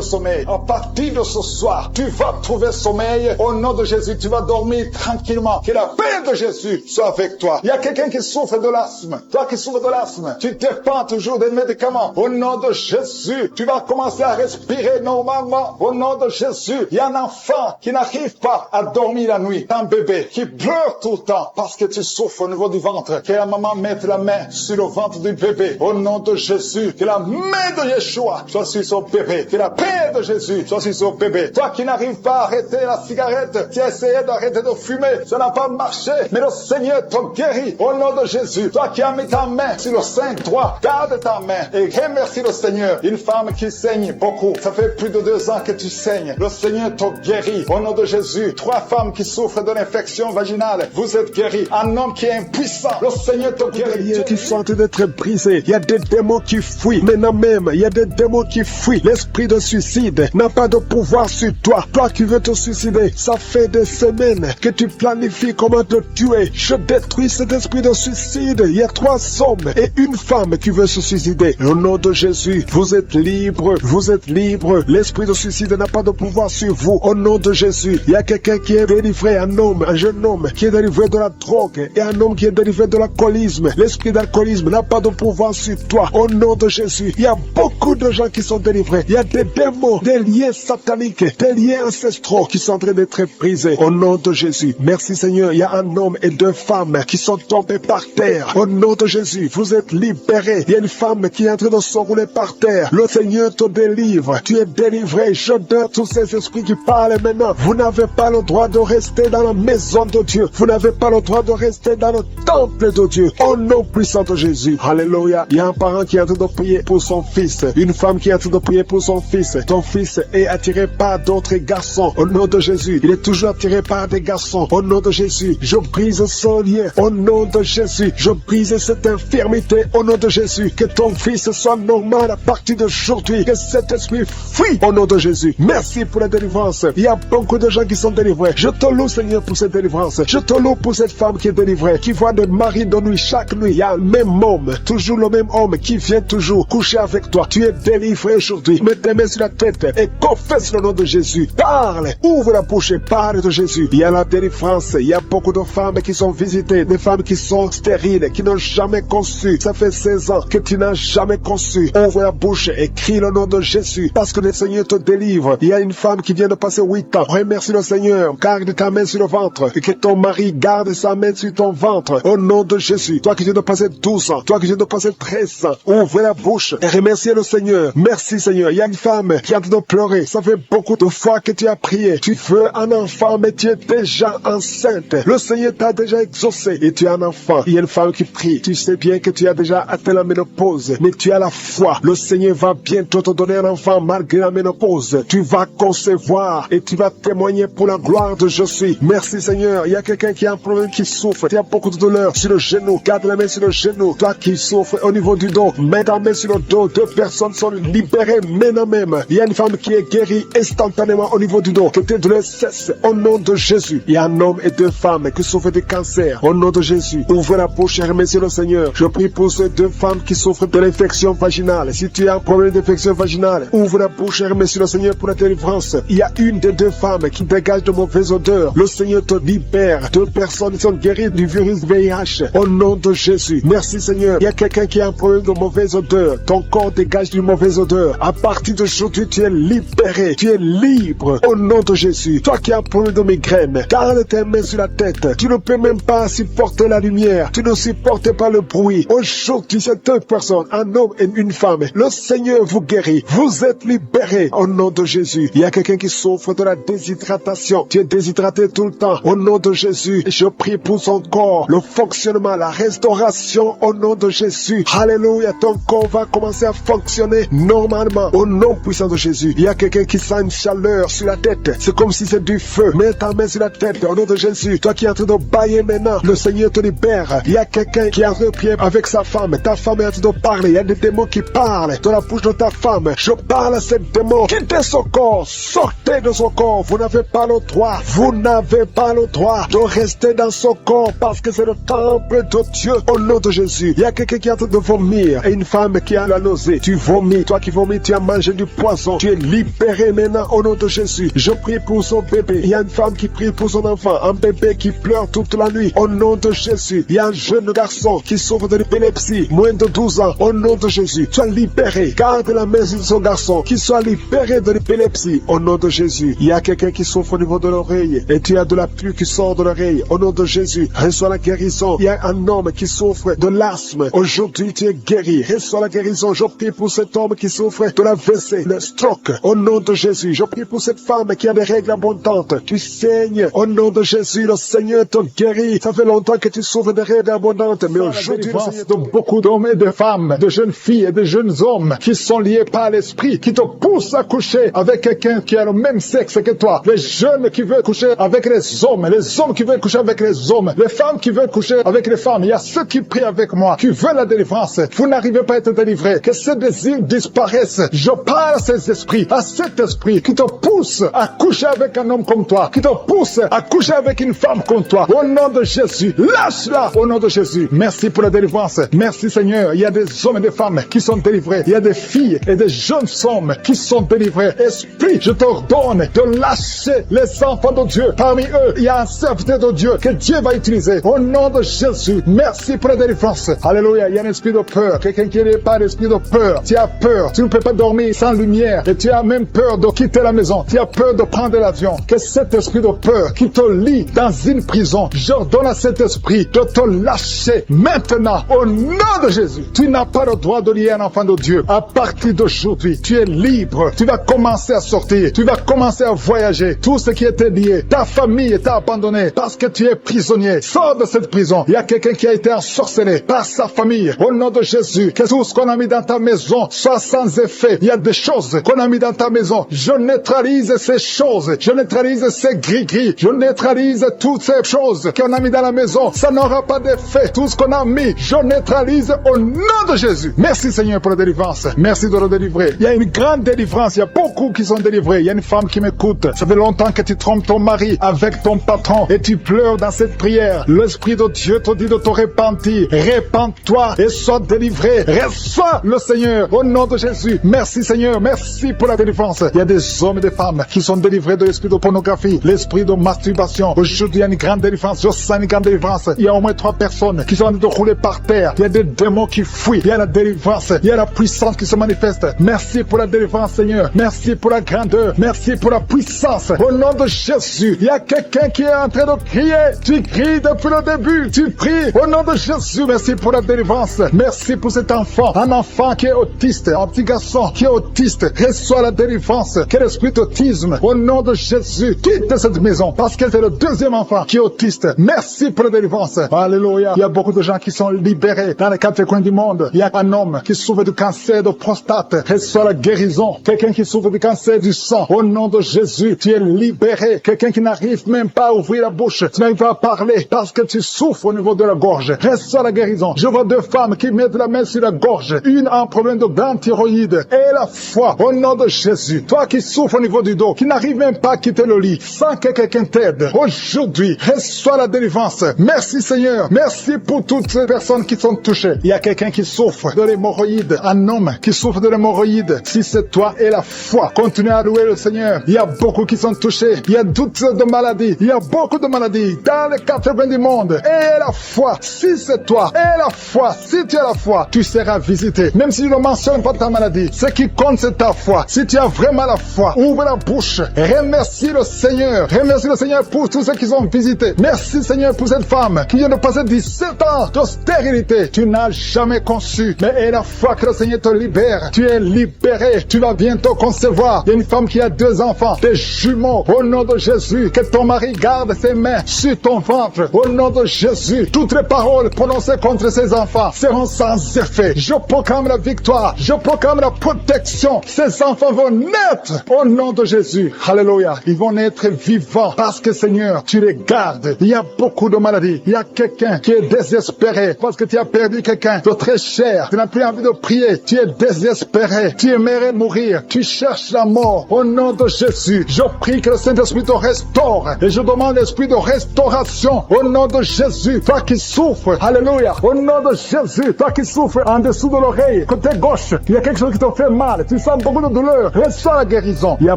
sommeil. À partir de ce soir, tu vas trouver sommeil. Au nom de Jésus, tu vas dormir tranquillement. Que la paix de Jésus soit avec toi. Il y a quelqu'un qui souffre de l'asthme. Toi qui souffres de l'asthme, tu dépends toujours des médicaments. Au nom de Jésus, tu vas commencer à respirer normalement. Au nom de Jésus, il y a un enfant qui n'arrive pas à dormir la nuit. Un bébé qui pleure tout le temps parce que tu souffres au niveau du ventre. Que la maman mette la main sur le ventre du bébé. Au nom de Jésus, que la main de Yeshua soit sur son bébé. Que la paix de Jésus soit sur son bébé. Toi qui n'arrives pas à arrêter la cigarette, tu as essayé d'arrêter de fumer, ça n'a pas marché. Mais le Seigneur te guérit. Au nom de Jésus, toi qui as mis ta main sur le sein droit, garde ta main et remercie le Seigneur. Une femme qui saigne beaucoup, ça fait plus de 2 ans que tu saignes. Le Seigneur te guérit. Au nom de Jésus, 3 femmes qui souffrent d'une infection vaginale, vous êtes guéris. Un homme qui est impuissant, le Seigneur te guérit. Il y a des liens qui sont en train d'être brisés. Il y a des démons qui fuient. Maintenant même, il y a des démons qui fuient. L'esprit de suicide n'a pas de pouvoir sur toi. Toi qui veux te suicider, ça fait des semaines que tu planifies comment te tuer. Je détruis cet esprit de suicide. Il y a 3 hommes et une femme qui veut se suicider. Au nom de Jésus, vous êtes libres. Vous êtes libres. L'esprit de suicide n'a pas de pouvoir sur vous. Au nom de Jésus, il y a quelqu'un qui est délivré, un jeune homme qui est délivré de la drogue et un homme qui est délivré de l'alcoolisme. L'esprit d'alcoolisme n'a pas de pouvoir sur toi. Au nom de Jésus, il y a beaucoup de gens qui sont délivrés. Il y a des démons, des liens sataniques, des liens ancestraux qui sont en train d'être brisés. Au nom de Jésus, merci Seigneur. Il y a un homme et 2 femmes qui sont tombés par terre. Au nom de Jésus, vous êtes libérés. Il y a une femme qui est en train de s'enrouler par terre. Le Seigneur te délivre. Tu es délivré. Je donne tous ces esprits qui parlent maintenant. Vous n'avez pas le droit de rester dans la maison de Dieu. Vous n'avez pas le droit de rester dans le temple de Dieu. Au nom puissant de Jésus. Alléluia. Il y a un parent qui est en train de prier pour son fils. Une femme qui est en train de prier pour son fils. Ton fils est attiré par d'autres garçons. Au nom de Jésus. Il est toujours attiré par des garçons. Au nom de Jésus. Je brise ce lien. Au nom de Jésus. Je brise cette infirmité. Au nom de Jésus. Que ton fils soit normal à partir d'aujourd'hui. Que cet esprit fuit. Au nom de Jésus. Merci pour la délivrance. Il y a beaucoup de gens qui sont délivrés. Je te loue, Seigneur, pour cette délivrance. Je te loue pour cette femme qui est délivrée, qui voit des maris de nuit. Chaque nuit, il y a le même homme, toujours le même homme qui vient toujours coucher avec toi. Tu es délivré aujourd'hui. Mets tes mains sur la tête et confesse le nom de Jésus. Parle, ouvre la bouche et parle de Jésus. Il y a la délivrance. Il y a beaucoup de femmes qui sont visitées, des femmes qui sont stériles, qui n'ont jamais conçu. Ça fait 16 ans que tu n'as jamais conçu. Ouvre la bouche et crie le nom de Jésus, parce que le Seigneur te délivre. Il y a une femme qui vient de passer 8 ans. Remercie le Seigneur. Garde ta main sur le ventre et que ton mari garde sa main sur ton ventre. Au nom de Jésus. Toi qui viens de passer 12 ans, toi qui viens de passer 13 ans, ouvre la bouche et remercie le Seigneur. Merci Seigneur. Il y a une femme qui est en train de pleurer. Ça fait beaucoup de fois que tu as prié. Tu veux un enfant, mais tu es déjà enceinte. Le Seigneur t'a déjà exaucé et tu as un enfant. Il y a une femme qui prie. Tu sais bien que tu as déjà atteint la ménopause, mais tu as la foi. Le Seigneur va bientôt te donner un enfant malgré la ménopause. Tu vas concevoir et tu vas témoigner pour la gloire de Je suis. Merci Seigneur. Il y a quelqu'un qui a un problème, qui souffre. Tu as beaucoup de douleur sur le genou. Garde la main sur le genou. Toi qui souffres au niveau du dos, mets ta main sur le dos. 2 personnes sont libérées maintenant même. Il y a une femme qui est guérie instantanément au niveau du dos. Que tes douleurs cessent au nom de Jésus. Il y a un homme et 2 femmes qui souffrent de cancer au nom de Jésus. Ouvre la bouche et remercie le Seigneur. Je prie pour ces 2 femmes qui souffrent de l'infection vaginale. Si tu as un problème d'infection vaginale, ouvre la bouche et remercie le Seigneur pour la délivrance. Il y a une des 2 femmes qui dégage de mauvaises odeurs. Le Seigneur te libère. 2 personnes sont guéries du virus VIH au nom de Jésus. Merci Seigneur. Il y a quelqu'un qui a un problème de mauvaise odeur. Ton corps dégage d'une mauvaise odeur. À partir d'aujourd'hui, tu es libéré. libéré. Tu es libre au nom de Jésus. Toi qui as un problème de migraine, garde tes mains sur la tête. Tu ne peux même pas supporter la lumière. Tu ne supportes pas le bruit. Aujourd'hui, c'est deux personnes, un homme et une femme. Le Seigneur vous guérit. Vous êtes libérés au nom de Jésus. Il y a quelqu'un qui souffre de la déshydratation. Tu es déshydraté tout le temps. Au nom de Jésus, je prie pour son corps, le fonctionnement, la restauration au nom de Jésus. Alléluia, ton corps va commencer à fonctionner normalement au nom puissant de Jésus. Il y a quelqu'un qui sent une chaleur sur la tête. C'est comme si c'est du feu. Mets ta main sur la tête au nom de Jésus. Toi qui es en train de bailler maintenant, le Seigneur te libère. Il y a quelqu'un qui est en train de prier avec sa femme. Ta femme est en train de parler. Il y a des démons qui parlent dans la bouche de ta femme. Je parle à ces démons. Quittez son corps. Sortez de son corps. Vous n'avez pas le droit. Vous n'avez pas le droit de rester dans son corps parce que c'est le temple de Dieu au nom de Jésus. Il y a quelqu'un qui est en train de vomir et une femme qui a la nausée. Tu vomis. Toi qui vomis, tu as mangé du poison. Tu es libéré maintenant au nom de Jésus. Je prie pour son bébé. Il y a une femme qui prie pour son enfant. Un bébé qui pleure toute la nuit au nom de Jésus. Il y a un jeune garçon qui souffre de l'épilepsie. Moins de 12 ans au nom de Jésus. Sois libéré. Garde la main sur son garçon. Qu'il soit libéré de l'épilepsie au nom de Jésus. Il y a quelqu'un qui souffre au niveau de l'oreille et tu as de la pluie qui sort de l'oreille au nom de Jésus. Reçois la guérison. Il y a un homme qui souffre de l'asthme. Aujourd'hui, tu es guéri. Reçois la guérison. Je prie pour cet homme qui souffre de la WC, le stroke au nom de Jésus. Je prie pour cette femme qui a des règles abondantes. Tu saignes au nom de Jésus. Le Seigneur te guérit. Ça fait longtemps que tu souffres de règles abondantes, mais aujourd'hui, le Seigneur de beaucoup d'hommes et de femmes, de jeunes filles et de jeunes hommes qui sont liés par l'esprit, qui te poussent à coucher avec quelqu'un qui a le même sexe que toi. Les jeunes qui veulent coucher avec les hommes qui veulent coucher avec les hommes, les femmes qui veulent coucher avec les femmes. Il y a ceux qui prient avec moi, qui veulent la délivrance. Vous n'arrivez pas à être délivrés. Que ces désirs disparaissent. Je parle à ces esprits, à cet esprit qui te pousse à coucher avec un homme comme toi, qui te pousse à coucher avec une femme comme toi. Au nom de Jésus, lâche-la au nom de Jésus. Merci pour la délivrance. Merci Seigneur. Il y a des hommes et des femmes qui sont délivrés. Il y a des filles et des jeunes hommes qui sont délivrés. Esprit, je t'ordonne de lâcher les enfants de Dieu. Parmi eux, il y a un serviteur de Dieu que Dieu va utiliser. Au nom de Jésus, merci pour la délivrance. Alléluia. Il y a un esprit de peur. Quelqu'un qui n'est pas l'esprit de peur. Tu as peur. Tu ne peux pas dormir sans lumière. Et tu as même peur de quitter la maison. Tu as peur de prendre l'avion. Que cet esprit de peur qui te lie dans une prison, j'ordonne à cet esprit de te lâcher maintenant. Au nom de Jésus. Tu n'as pas le droit de lier un enfant de Dieu. À partir d'aujourd'hui, tu es libre. Tu vas commencer à sortir. Tu vas commencer à voyager. Tout ce qui était lié, ta famille t'a abandonné parce que tu es prisonnier. Sors de cette prison. Il y a quelqu'un qui a été ensorcelé par sa famille. Au nom de Jésus, que tout ce qu'on a mis dans ta maison soit sans effet. Il y a des choses qu'on a mis dans ta maison. Je neutralise ces choses. Je neutralise ces gris-gris. Je neutralise toutes ces choses qu'on a mis dans la maison. Ça n'aura pas d'effet. Tout ce qu'on a mis, je neutralise au nom de Jésus. Merci Seigneur pour la délivrance. Merci de le délivrer. Il y a une grande délivrance. Il y a beaucoup qui sont délivrés. Il y a une femme qui m'écoute. Ça fait longtemps que tu trompes ton mari avec ton patron et tu pleures dans cette prière. L'Esprit de Dieu te dit de te repentir. Répands-toi et sois délivré. Reçois le Seigneur au nom de Jésus. Merci Seigneur. Merci pour la délivrance. Il y a des hommes et des femmes qui sont délivrés de l'esprit de pornographie, l'esprit de masturbation. Aujourd'hui, il y a une grande délivrance. Je sens une grande délivrance. Il y a au moins 3 personnes qui sont en train de rouler par terre. Il y a des démons qui fuient. Il y a la délivrance. Il y a la puissance qui se manifeste. Merci pour la délivrance, Seigneur. Merci pour la grandeur. Merci pour la puissance. Au nom de Jésus, il y a quelqu'un qui est en train de crier. Tu cries depuis le début. Tu pries au nom de Jésus. Merci pour la délivrance. Merci pour cet enfant. Un enfant qui est autiste. Un petit garçon qui est autiste. Reçoit la délivrance. Quel esprit d'autisme. Au nom de Jésus, quitte cette maison parce que c'est le deuxième enfant qui est autiste. Merci pour la délivrance. Alléluia. Il y a beaucoup de gens qui sont libérés dans les 4 coins du monde. Il y a un homme qui souffre du cancer de prostate. Reçoit la guérison. Quelqu'un qui souffre du cancer du sang. Au nom de Jésus, tu es libéré. Quelqu'un qui n'arrive même pas à ouvrir la bouche. Tu n'arrives pas à parler parce que tu souffres au niveau de la gorge. Reçois la guérison. Je vois 2 femmes qui mettent la main sur la gorge. Une a un problème de grande thyroïde et la foi. Au nom de Jésus. Toi qui souffres au niveau du dos, qui n'arrive même pas à quitter le lit sans que quelqu'un t'aide. Aujourd'hui, reçois la délivrance. Merci Seigneur. Merci pour toutes ces personnes qui sont touchées. Il y a quelqu'un qui souffre de l'hémorroïde. Un homme qui souffre de l'hémorroïde. Si c'est toi et la foi, continue à louer le Seigneur. Il y a beaucoup qui sont touchés. Il y a toutes sortes de maladies. Il y a beaucoup de maladies dans les 4 coins du monde. Et la foi, si c'est toi, et la foi, si tu as la foi, tu seras visité. Même si je ne mentionne pas ta maladie, ce qui compte c'est ta foi. Si tu as vraiment par la foi. Ouvre la bouche. Remercie le Seigneur. Remercie le Seigneur pour tous ceux qui ont visité. Merci Seigneur pour cette femme qui vient de passer 17 ans de stérilité. Tu n'as jamais conçu. Mais la foi que le Seigneur te libère, tu es libéré. Tu vas bientôt concevoir. Il y a une femme qui a 2 enfants, des jumeaux. Au nom de Jésus, que ton mari garde ses mains sur ton ventre. Au nom de Jésus, toutes les paroles prononcées contre ses enfants seront sans effet. Je proclame la victoire. Je proclame la protection. Ces enfants vont naître au nom de Jésus. Alléluia. Ils vont naître vivants parce que Seigneur, tu les gardes. Il y a beaucoup de maladies. Il y a quelqu'un qui est désespéré parce que tu as perdu quelqu'un de très cher. Tu n'as plus envie de prier. Tu es désespéré. Tu aimerais mourir. Tu cherches la mort. Au nom de Jésus, je prie que le Saint-Esprit te restaure. Et je demande l'esprit de restauration. Au nom de Jésus, toi qui souffres. Alléluia. Au nom de Jésus, toi qui souffres en dessous de l'oreille, côté gauche, il y a quelque chose qui te fait mal. Tu sens beaucoup de douleur. Reçois la guérison. Il y a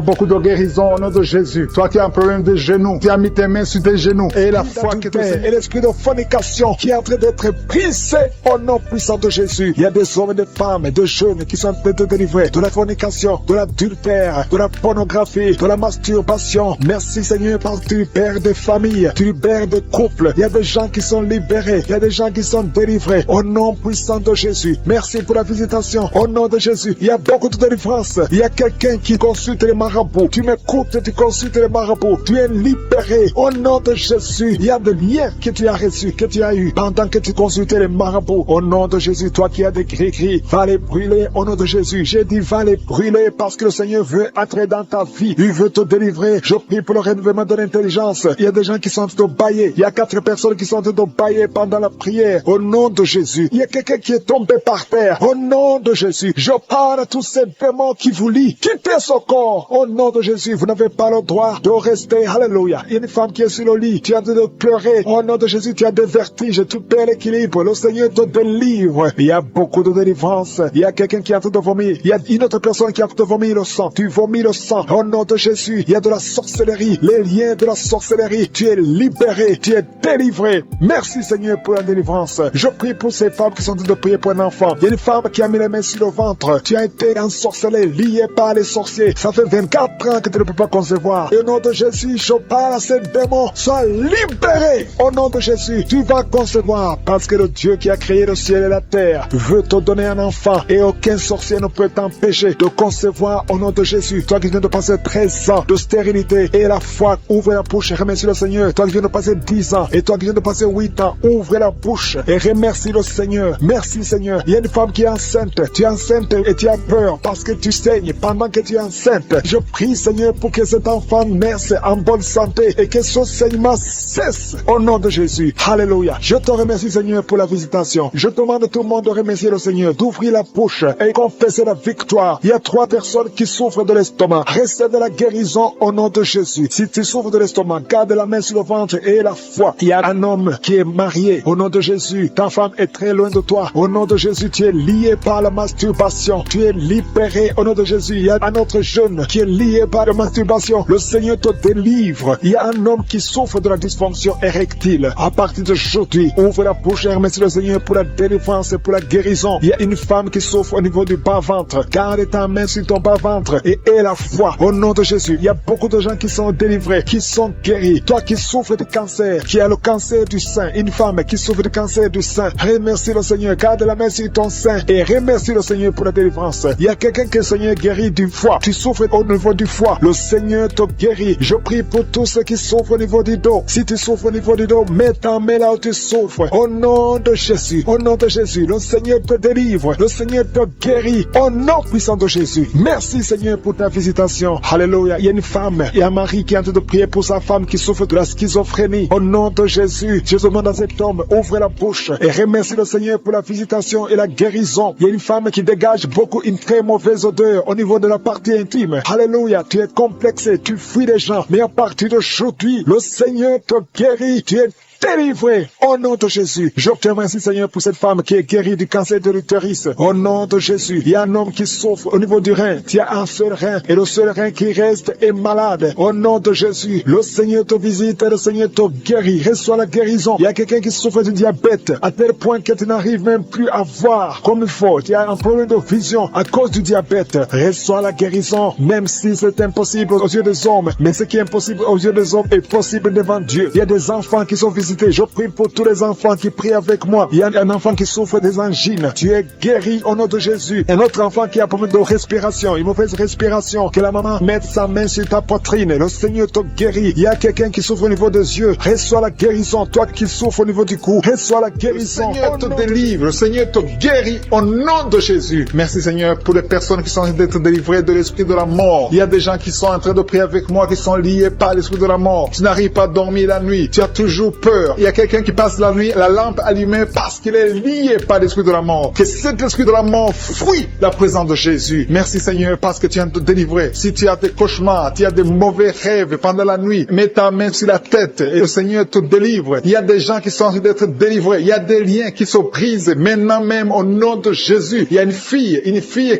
beaucoup de guérison au nom de Jésus. Toi qui as un problème de genoux, tu as mis tes mains sur tes genoux. Et la foi que tu sais. Et l'esprit de fornication qui est en train d'être brisé au nom puissant de Jésus. Il y a des hommes et des femmes, de jeunes qui sont en train de délivrer de la fornication, de l'adultère, de la pornographie, de la masturbation. Merci Seigneur parce que tu libères des familles, tu libères des couples. Il y a des gens qui sont libérés, il y a des gens qui sont délivrés au nom puissant de Jésus. Merci pour la visitation au nom de Jésus. Il y a beaucoup de délivrance. Il y a quelqu'un qui consulte les marabouts. Tu m'écoutes et tu consultes les marabouts. Tu es libéré au nom de Jésus. Il y a des liens que tu as reçus, que tu as eu pendant que tu consultais les marabouts. Au nom de Jésus, toi qui as des gris-gris, va les brûler au nom de Jésus. J'ai dit va les brûler parce que le Seigneur veut entrer dans ta vie. Il veut te délivrer. Je prie pour le renouvellement de l'intelligence. Il y a des gens qui sont en train de bailler. Il y a 4 personnes qui sont en train de bailler pendant la prière. Au nom de Jésus. Il y a quelqu'un qui est tombé par terre. Au nom de Jésus. Je parle à tous ces démons qui vous lient. Quittez ce corps. Au nom de Jésus. Vous n'avez pas le droit de rester. Alléluia. Il y a une femme qui est sur le lit. Tu es en train de pleurer. Au nom de Jésus, tu as des vertiges. Tu perds l'équilibre. Le Seigneur te délivre. Il y a beaucoup de délivrance. Il y a quelqu'un qui est en train de vomir. Il y a une autre personne qui est en train de vomir le sang. Tu vomis le sang. Au nom de Jésus. Il y a de la sorcellerie. Les liens de la sorcellerie. Tu es libéré. Tu es délivré. Merci Seigneur pour la délivrance. Je prie pour ces femmes qui sont en train de prier pour un enfant. Il y a une femme qui a mis les mains sur le ventre. Tu as été ensorcelé, lié par les sorciers. Ça fait 24 ans que tu ne peux pas concevoir. Et au nom de Jésus, je parle à ces démons. Sois libéré. Au nom de Jésus, tu vas concevoir. Parce que le Dieu qui a créé le ciel et la terre veut te donner un enfant. Et aucun sorcier ne peut t'empêcher de concevoir au nom de Jésus. Toi qui viens de passer 13 ans de stérilité et la foi, ouvre la bouche et remercie le Seigneur. Toi qui viens de passer 10 ans et toi qui viens de passer 8 ans, ouvre la bouche et remercie le Seigneur. Merci Seigneur. Il y a une femme qui est enceinte. Tu es enceinte et tu as peur parce que tu saignes pendant que tu es enceinte. Je prie Seigneur pour que cet enfant naisse en bonne santé et que ce saignement cesse au nom de Jésus. Alléluia. Je te remercie Seigneur pour la visitation. Je demande à tout le monde de remercier le Seigneur, d'ouvrir la bouche et confesser la victoire. Il y a 3 personnes qui souffrent de l'estomac. Recevez de la guérison au nom de Jésus. Si tu souffres de l'estomac, garde la main sur le ventre et la foi. Il y a un homme qui est marié au nom de Jésus. Ta femme est très loin de toi. Au nom de Jésus, tu es lié par la masturbation. Tu es libéré au nom de Jésus. Il y a un autre jeune qui est lié par la masturbation. Le Seigneur te délivre. Il y a un homme qui souffre de la dysfonction érectile. À partir d'aujourd'hui, ouvre la bouche et remercie le Seigneur pour la délivrance et pour la guérison. Il y a une femme qui souffre au niveau du bas-ventre. Garde ta main sur ton bas-ventre et aie la foi au nom de Jésus. Il y a beaucoup de gens qui sont délivrés, qui sont guéris. Toi qui souffres de cancer, qui as le cancer du sein, une femme qui souffre de cancer du sein, remercie le Seigneur. Garde la main sur ton sein et remercie le Seigneur pour la délivrance. Il y a quelqu'un que le Seigneur guérit du foie. Tu souffres au niveau du foie. Le Seigneur te guérit. Je prie pour tous ceux qui souffrent au niveau du dos. Si tu souffres au niveau du dos, mets ta main là où tu souffres. Au nom de Jésus. Au nom de Jésus. Le Seigneur te délivre. Le Seigneur te guérit. Au nom puissant de Jésus. Merci Seigneur pour ta visitation. Alléluia. Il y a une femme et un mari qui est en train de prier pour sa femme qui souffre de la schizophrénie. Au nom de Jésus. Je demande à cet homme, ouvre la bouche et remercie le Seigneur pour la visitation et la guérison. Il y a une femme qui dégage beaucoup une très mauvaise odeur au niveau de la partie intime. Alléluia. Tu es complexé. Tu fuis les gens. Mais à partir d'aujourd'hui, le Seigneur te guérit. Tu es délivrée au nom de Jésus. Je te remercie, Seigneur, pour cette femme qui est guérie du cancer de l'utérus. Au nom de Jésus, il y a un homme qui souffre au niveau du rein. Tu as un seul rein et le seul rein qui reste est malade. Au nom de Jésus, le Seigneur te visite et le Seigneur te guérit. Reçois la guérison. Il y a quelqu'un qui souffre du diabète à tel point que tu n'arrives même plus à voir comme il faut. Tu as un problème de vision à cause du diabète. Reçois la guérison, même si c'est impossible aux yeux des hommes. Mais ce qui est impossible aux yeux des hommes est possible devant Dieu. Il y a des enfants qui sont visités. Je prie pour tous les enfants qui prient avec moi. Il y a un enfant qui souffre des angines. Tu es guéri au nom de Jésus. Un autre enfant qui a un problème de respiration, une mauvaise respiration. Que la maman mette sa main sur ta poitrine. Le Seigneur te guérit. Il y a quelqu'un qui souffre au niveau des yeux. Reçois la guérison. Toi qui souffres au niveau du cou, reçois la guérison. Le Seigneur te délivre. Le Seigneur te guérit au nom de Jésus. Merci Seigneur pour les personnes qui sont en train d'être délivrées de l'esprit de la mort. Il y a des gens qui sont en train de prier avec moi, qui sont liés par l'esprit de la mort. Tu n'arrives pas à dormir la nuit. Tu as toujours peur. Il y a quelqu'un qui passe la nuit, la lampe allumée parce qu'il est lié par l'esprit de la mort. Que cet esprit de la mort fuit la présence de Jésus. Merci Seigneur parce que tu viens de te délivrer. Si tu as des cauchemars, tu as des mauvais rêves pendant la nuit, mets ta main sur la tête et le Seigneur te délivre. Il y a des gens qui sont en train d'être délivrés. Il y a des liens qui se brisent maintenant même au nom de Jésus. Il y a une fille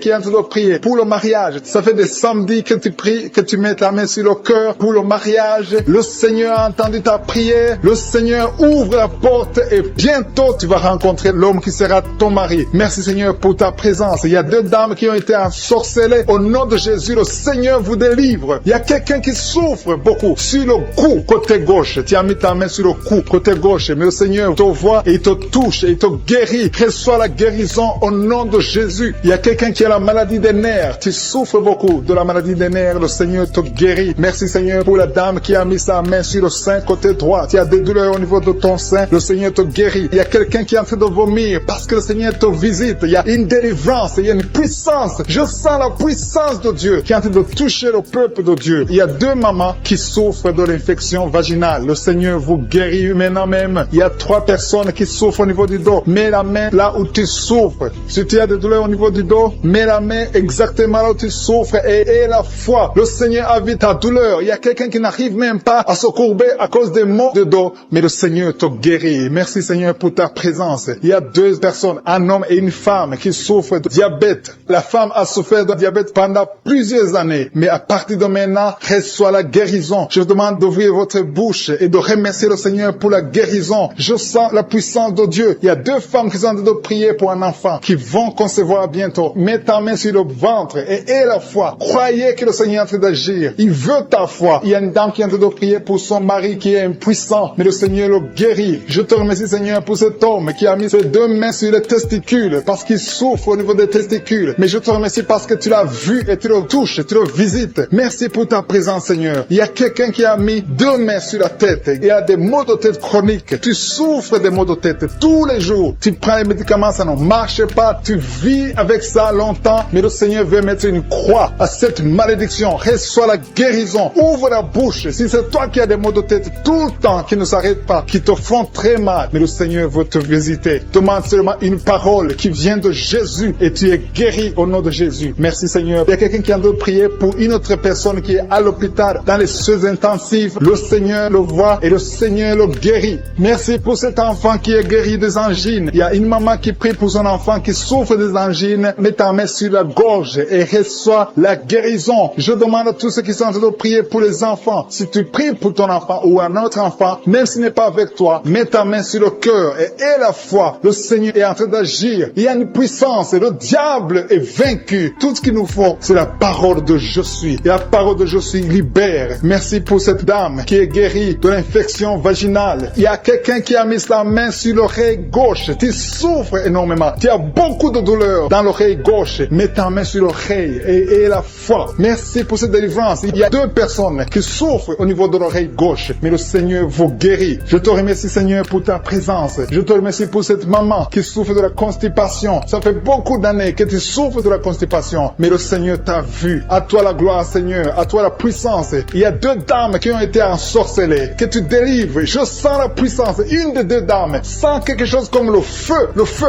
qui est en train de prier pour le mariage. Ça fait des samedis que tu pries, que tu mets ta main sur le cœur pour le mariage. Le Seigneur a entendu ta prière. Le Seigneur ouvre la porte et bientôt tu vas rencontrer l'homme qui sera ton mari. Merci Seigneur pour ta présence. Il y a deux dames qui ont été ensorcelées. Au nom de Jésus, le Seigneur vous délivre. Il y a quelqu'un qui souffre beaucoup sur le cou, côté gauche. Tu as mis ta main sur le cou, côté gauche. Mais le Seigneur te voit et il te touche et il te guérit. Reçois la guérison au nom de Jésus. Il y a quelqu'un qui a la maladie des nerfs. Tu souffres beaucoup de la maladie des nerfs. Le Seigneur te guérit. Merci Seigneur pour la dame qui a mis sa main sur le sein côté droit. Tu as des douleurs au niveau de ton sein. Le Seigneur te guérit. Il y a quelqu'un qui est en train de vomir parce que le Seigneur te visite. Il y a une délivrance. Il y a une puissance. Je sens la puissance de Dieu qui est en train de toucher le peuple de Dieu. Il y a deux mamans qui souffrent de l'infection vaginale. Le Seigneur vous guérit maintenant même. Il y a 3 personnes qui souffrent au niveau du dos. Mets la main là où tu souffres. Si tu as des douleurs au niveau du dos, mets la main exactement là où tu souffres et aie la foi. Le Seigneur a vu ta douleur. Il y a quelqu'un qui n'arrive même pas à se courber à cause des maux de dos, mais le Seigneur te guérit. Merci Seigneur pour ta présence. Il y a 2 personnes, un homme et une femme qui souffrent de diabète. La femme a souffert de diabète pendant plusieurs années, mais à partir de maintenant, reçoit la guérison. Je vous demande d'ouvrir votre bouche et de remercier le Seigneur pour la guérison. Je sens la puissance de Dieu. Il y a 2 femmes qui sont en train de prier pour un enfant qui vont concevoir bientôt. Mets ta main sur le ventre et aie la foi. Croyez que le Seigneur est en train d'agir. Il veut ta foi. Il y a une dame qui est en train de prier pour son mari qui est impuissant, mais le Seigneur le guérit. Je te remercie Seigneur pour cet homme qui a mis ses 2 mains sur les testicules parce qu'il souffre au niveau des testicules. Mais je te remercie parce que tu l'as vu et tu le touches, tu le visites. Merci pour ta présence Seigneur. Il y a quelqu'un qui a mis 2 mains sur la tête. Il y a des maux de tête chroniques. Tu souffres des maux de tête tous les jours. Tu prends les médicaments, ça ne marche pas. Tu vis avec ça longtemps, mais le Seigneur veut mettre une croix à cette malédiction. Reçois la guérison. Ouvre la bouche. Si c'est toi qui as des maux de tête tout le temps qui ne s'arrêtent pas, qui te font très mal, mais le Seigneur veut te visiter. Demande seulement une parole qui vient de Jésus et tu es guéri au nom de Jésus. Merci Seigneur. Il y a quelqu'un qui a de prier pour une autre personne qui est à l'hôpital dans les soins intensifs. Le Seigneur le voit et le Seigneur le guérit. Merci pour cet enfant qui est guéri des angines. Il y a une maman qui prie pour son enfant qui souffre des angines. Mets ta main sur la gorge et reçois la guérison. Je demande à tous ceux qui sont en train de prier pour les enfants. Si tu pries pour ton enfant ou un autre enfant, même s'il n'est pas avec toi, mets ta main sur le cœur et aie la foi. Le Seigneur est en train d'agir. Il y a une puissance et le diable est vaincu. Tout ce qu'il nous faut, c'est la parole de je suis. Et la parole de je suis libère. Merci pour cette dame qui est guérie de l'infection vaginale. Il y a quelqu'un qui a mis sa main sur l'oreille gauche. Tu souffres énormément. Tu as beaucoup de douleur dans l'oreille gauche. Mets ta main sur l'oreille et aie la foi. Merci pour cette délivrance. Il y a 2 personnes qui souffrent au niveau de l'oreille gauche, mais le Seigneur vous guérit. Je te remercie Seigneur pour ta présence. Je te remercie pour cette maman qui souffre de la constipation. Ça fait beaucoup d'années que tu souffres de la constipation, mais le Seigneur t'a vu. À toi la gloire Seigneur, à toi la puissance. Il y a 2 dames qui ont été ensorcelées, que tu délivres. Je sens la puissance. Une des 2 dames sent quelque chose comme le feu,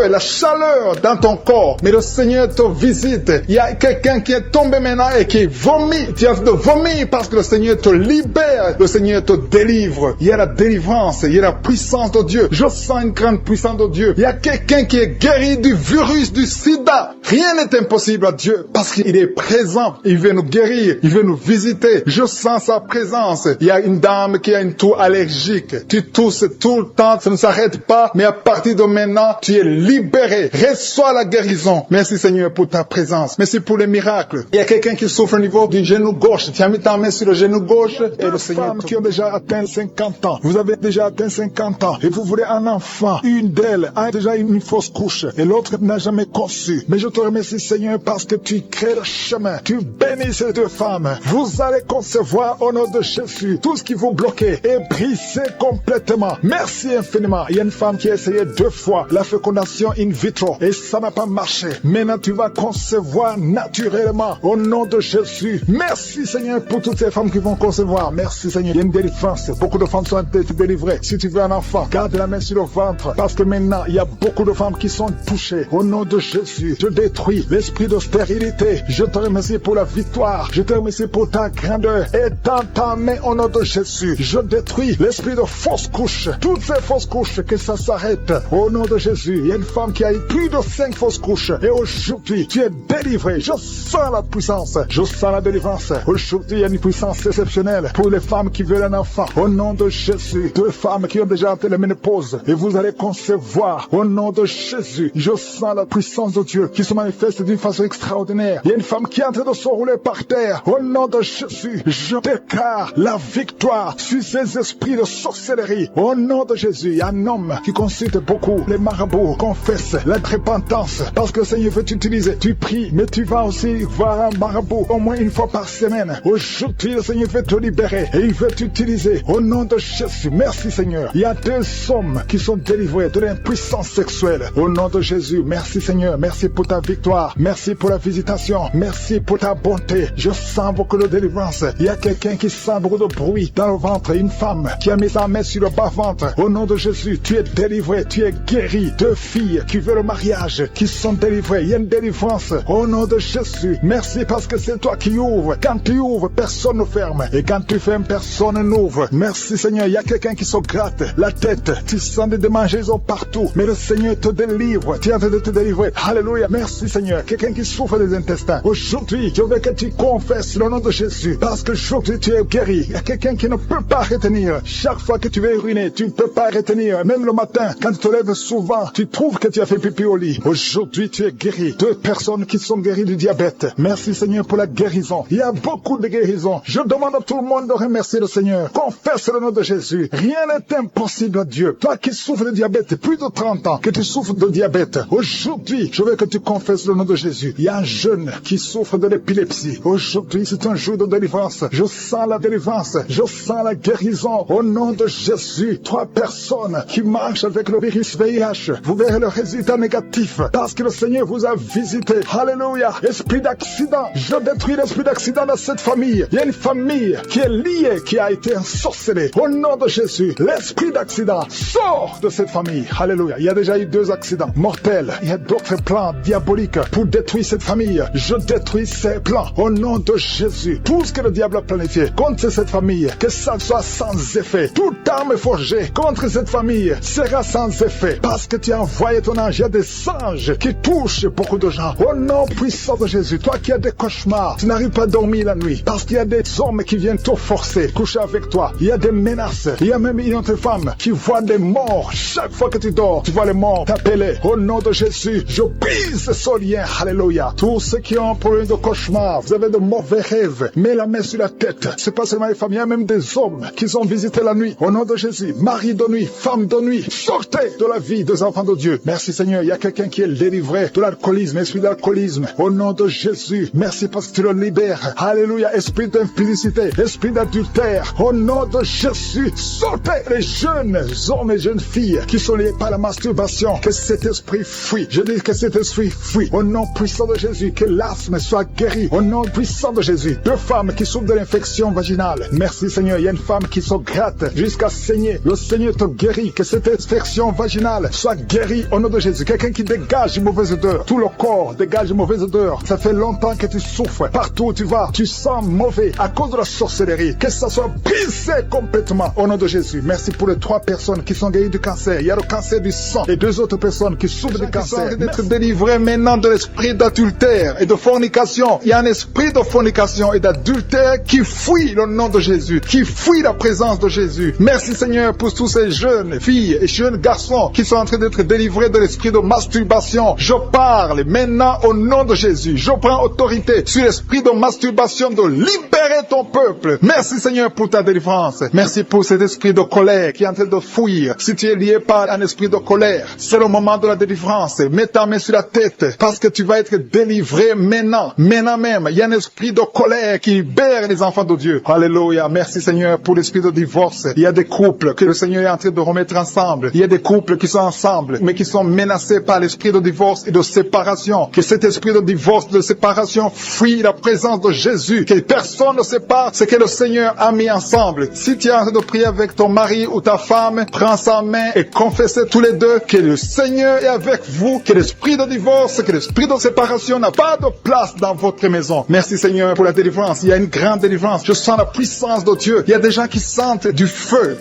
la chaleur dans ton corps, mais le Seigneur te visite. Il y a quelqu'un qui est tombé maintenant et qui vomit. Tu as de vomir parce que le Seigneur te libère, le Seigneur te délivre. Il y a la délivrance puissance. Il y a la puissance de Dieu. Je sens une grande puissance de Dieu. Il y a quelqu'un qui est guéri du virus du sida. Rien n'est impossible à Dieu parce qu'il est présent. Il veut nous guérir. Il veut nous visiter. Je sens sa présence. Il y a une dame qui a une toux allergique. Tu tousses tout le temps. Ça ne s'arrête pas. Mais à partir de maintenant, tu es libéré. Reçois la guérison. Merci Seigneur pour ta présence. Merci pour les miracles. Il y a quelqu'un qui souffre au niveau du genou gauche. Tu as mis ta main sur le genou gauche. Et le Seigneur. Femmes qui ont déjà atteint 50 ans. Vous avez déjà atteint 50 ans. Et vous voulez un enfant. Une d'elles a déjà une fausse couche. Et l'autre n'a jamais conçu. Mais je te remercie Seigneur parce que tu crées le chemin. Tu bénis ces deux femmes. Vous allez concevoir au nom de Jésus. Tout ce qui vous bloquait est brisé complètement. Merci infiniment. Il y a une femme qui a essayé 2 fois la fécondation in vitro. Et ça n'a pas marché. Maintenant tu vas concevoir naturellement au nom de Jésus. Merci Seigneur pour toutes ces femmes qui vont concevoir. Merci Seigneur. Il y a une délivrance. Beaucoup de femmes sont délivrées. Si tu veux un enfant, garde la main sur le ventre. Parce que maintenant, il y a beaucoup de femmes qui sont touchées. Au nom de Jésus, je détruis l'esprit de stérilité. Je te remercie pour la victoire. Je te remercie pour ta grandeur. Et dans ta main, au nom de Jésus, je détruis l'esprit de fausse couche. Toutes ces fausses couches, que ça s'arrête. Au nom de Jésus, il y a une femme qui a eu plus de 5 fausses couches. Et aujourd'hui, tu es délivré. Je sens la puissance. Je sens la délivrance. Aujourd'hui, il y a une puissance exceptionnelle pour les femmes qui veulent un enfant. Au nom de Jésus, 2 femmes qui ont déjà atteint la ménopause. Et vous allez concevoir. Au nom de Jésus, je sens la puissance de Dieu qui se manifeste d'une façon extraordinaire. Il y a une femme qui est en train de se rouler par terre. Au nom de Jésus, je déclare la victoire sur ces esprits de sorcellerie. Au nom de Jésus, il y a un homme qui consulte beaucoup les marabouts, confesse la repentance parce que le Seigneur veut t'utiliser. Tu pries, mais tu vas aussi voir un marabout au moins une fois par semaine. Aujourd'hui, le Seigneur veut te libérer et il veut t'utiliser. Au nom de Jésus, merci Seigneur. Il y a 2 hommes qui sont délivrés de l'impuissance sexuelle. Au nom de Jésus, merci Seigneur. Merci pour ta victoire. Merci pour la visitation. Merci pour ta bonté. Je sens beaucoup de délivrance. Il y a quelqu'un qui sent beaucoup de bruit dans le ventre. Une femme qui a mis sa main sur le bas-ventre. Au nom de Jésus, tu es délivré. Tu es guéri. 2 filles qui veulent le mariage, qui sont délivrées. Il y a une délivrance. Au nom de Jésus, merci parce que c'est toi qui ouvres. Quand tu ouvres, personne ne ferme. Et quand tu fermes, personne n'ouvre. Merci Seigneur. Il y a quelqu'un qui se gratte la tête. Tu sens des démangeaisons partout. Mais le Seigneur te délivre. Tu es en train de te délivrer. Alléluia. Merci Seigneur. Quelqu'un qui souffre des intestins. Aujourd'hui, je veux que tu confesses le nom de Jésus. Parce que aujourd'hui, tu es guéri. Il y a quelqu'un qui ne peut pas retenir. Chaque fois que tu veux uriner, tu ne peux pas retenir. Même le matin, quand tu te lèves souvent, tu trouves que tu as fait pipi au lit. Aujourd'hui, tu es guéri. 2 personnes qui sont guéries du diabète. Merci Seigneur pour la guérison. Il y a beaucoup de guérisons. Je demande à tout le monde de remercier le Seigneur. Confesse le nom de Jésus. Rien n'est impossible à Dieu. Toi qui souffres de diabète, plus de 30 ans que tu souffres de diabète. Aujourd'hui, je veux que tu confesses le nom de Jésus. Il y a un jeune qui souffre de l'épilepsie. Aujourd'hui, c'est un jour de délivrance. Je sens la délivrance. Je sens la guérison. Au nom de Jésus, 3 personnes qui marchent avec le virus VIH. Vous verrez le résultat négatif parce que le Seigneur vous a visité. Alléluia. Esprit d'accident. Je détruis l'esprit d'accident dans cette famille. Il y a une famille qui est liée, qui a été ensorcelée. Au nom de Jésus, l'esprit d'accident sort de cette famille. Alléluia. Il y a déjà eu 2 accidents mortels. Il y a d'autres plans diaboliques pour détruire cette famille. Je détruis ces plans au nom de Jésus. Tout ce que le diable a planifié contre cette famille, que ça soit sans effet. Toute arme forgée contre cette famille sera sans effet. Parce que tu as envoyé ton ange. Il y a des anges qui touchent beaucoup de gens. Au nom puissant de Jésus, toi qui as des cauchemars, tu n'arrives pas à dormir la nuit. Parce qu'il y a des hommes qui viennent te forcer, coucher avec toi. Il y a des menaces. Il y a même une autre femme qui voit des morts. Chaque fois que tu dors, tu vois les morts t'appeler. Au nom de Jésus, je brise ce lien. Alléluia. Tous ceux qui ont un problème de cauchemar, vous avez de mauvais rêves, mets la main sur la tête. C'est pas seulement les femmes, il y a même des hommes qui sont visités la nuit. Au nom de Jésus, mari de nuit, femme de nuit, sortez de la vie des enfants de Dieu. Merci Seigneur. Il y a quelqu'un qui est délivré de l'alcoolisme, esprit d'alcoolisme. Au nom de Jésus, merci parce que tu le libères. Alléluia. Esprit d'impudicité, esprit d'adultère. Au nom de Jésus, sortez les jeunes hommes et jeunes filles qui sont liés par la masturbation. Que cet esprit fuit. Je dis que cet esprit fuit. Au nom puissant de Jésus, que l'asthme soit guéri. Au nom puissant de Jésus. 2 femmes qui souffrent de l'infection vaginale. Merci Seigneur. Il y a une femme qui se gratte jusqu'à saigner. Le Seigneur te guérit. Que cette infection vaginale soit guérie au nom de Jésus. Quelqu'un qui dégage une mauvaise odeur. Tout le corps dégage une mauvaise odeur. Ça fait longtemps que tu souffres. Partout où tu vas, tu sens mauvais à cause de la sorcellerie. Que ça soit brisé complètement au nom de Jésus. Jésus. Merci pour les 3 personnes qui sont guéries du cancer. Il y a le cancer du sang et 2 autres personnes qui souffrent du cancer. D'être délivrées maintenant de l'esprit d'adultère et de fornication. Il y a un esprit de fornication et d'adultère qui fuit le nom de Jésus, qui fuit la présence de Jésus. Merci Seigneur pour tous ces jeunes filles et jeunes garçons qui sont en train d'être délivrés de l'esprit de masturbation. Je parle maintenant au nom de Jésus. Je prends autorité sur l'esprit de masturbation de libérer ton peuple. Merci Seigneur pour ta délivrance. Merci pour cet esprit de colère qui est en train de fuir. Si tu es lié par un esprit de colère, c'est le moment de la délivrance. Mets ta main sur la tête parce que tu vas être délivré maintenant. Maintenant même, il y a un esprit de colère qui libère les enfants de Dieu. Alléluia. Merci Seigneur pour l'esprit de divorce. Il y a des couples que le Seigneur est en train de remettre ensemble. Il y a des couples qui sont ensemble mais qui sont menacés par l'esprit de divorce et de séparation. Que cet esprit de divorce, de séparation fuit la présence de Jésus. Que personne ne sépare ce que le Seigneur a mis ensemble. Si tu es en train de prier avec ton mari ou ta femme, prends sa main et confessez tous les deux que le Seigneur est avec vous, que l'esprit de divorce, que l'esprit de séparation n'a pas de place dans votre maison. Merci Seigneur pour la délivrance. Il y a une grande délivrance. Je sens la puissance de Dieu. Il y a des gens qui sentent du feu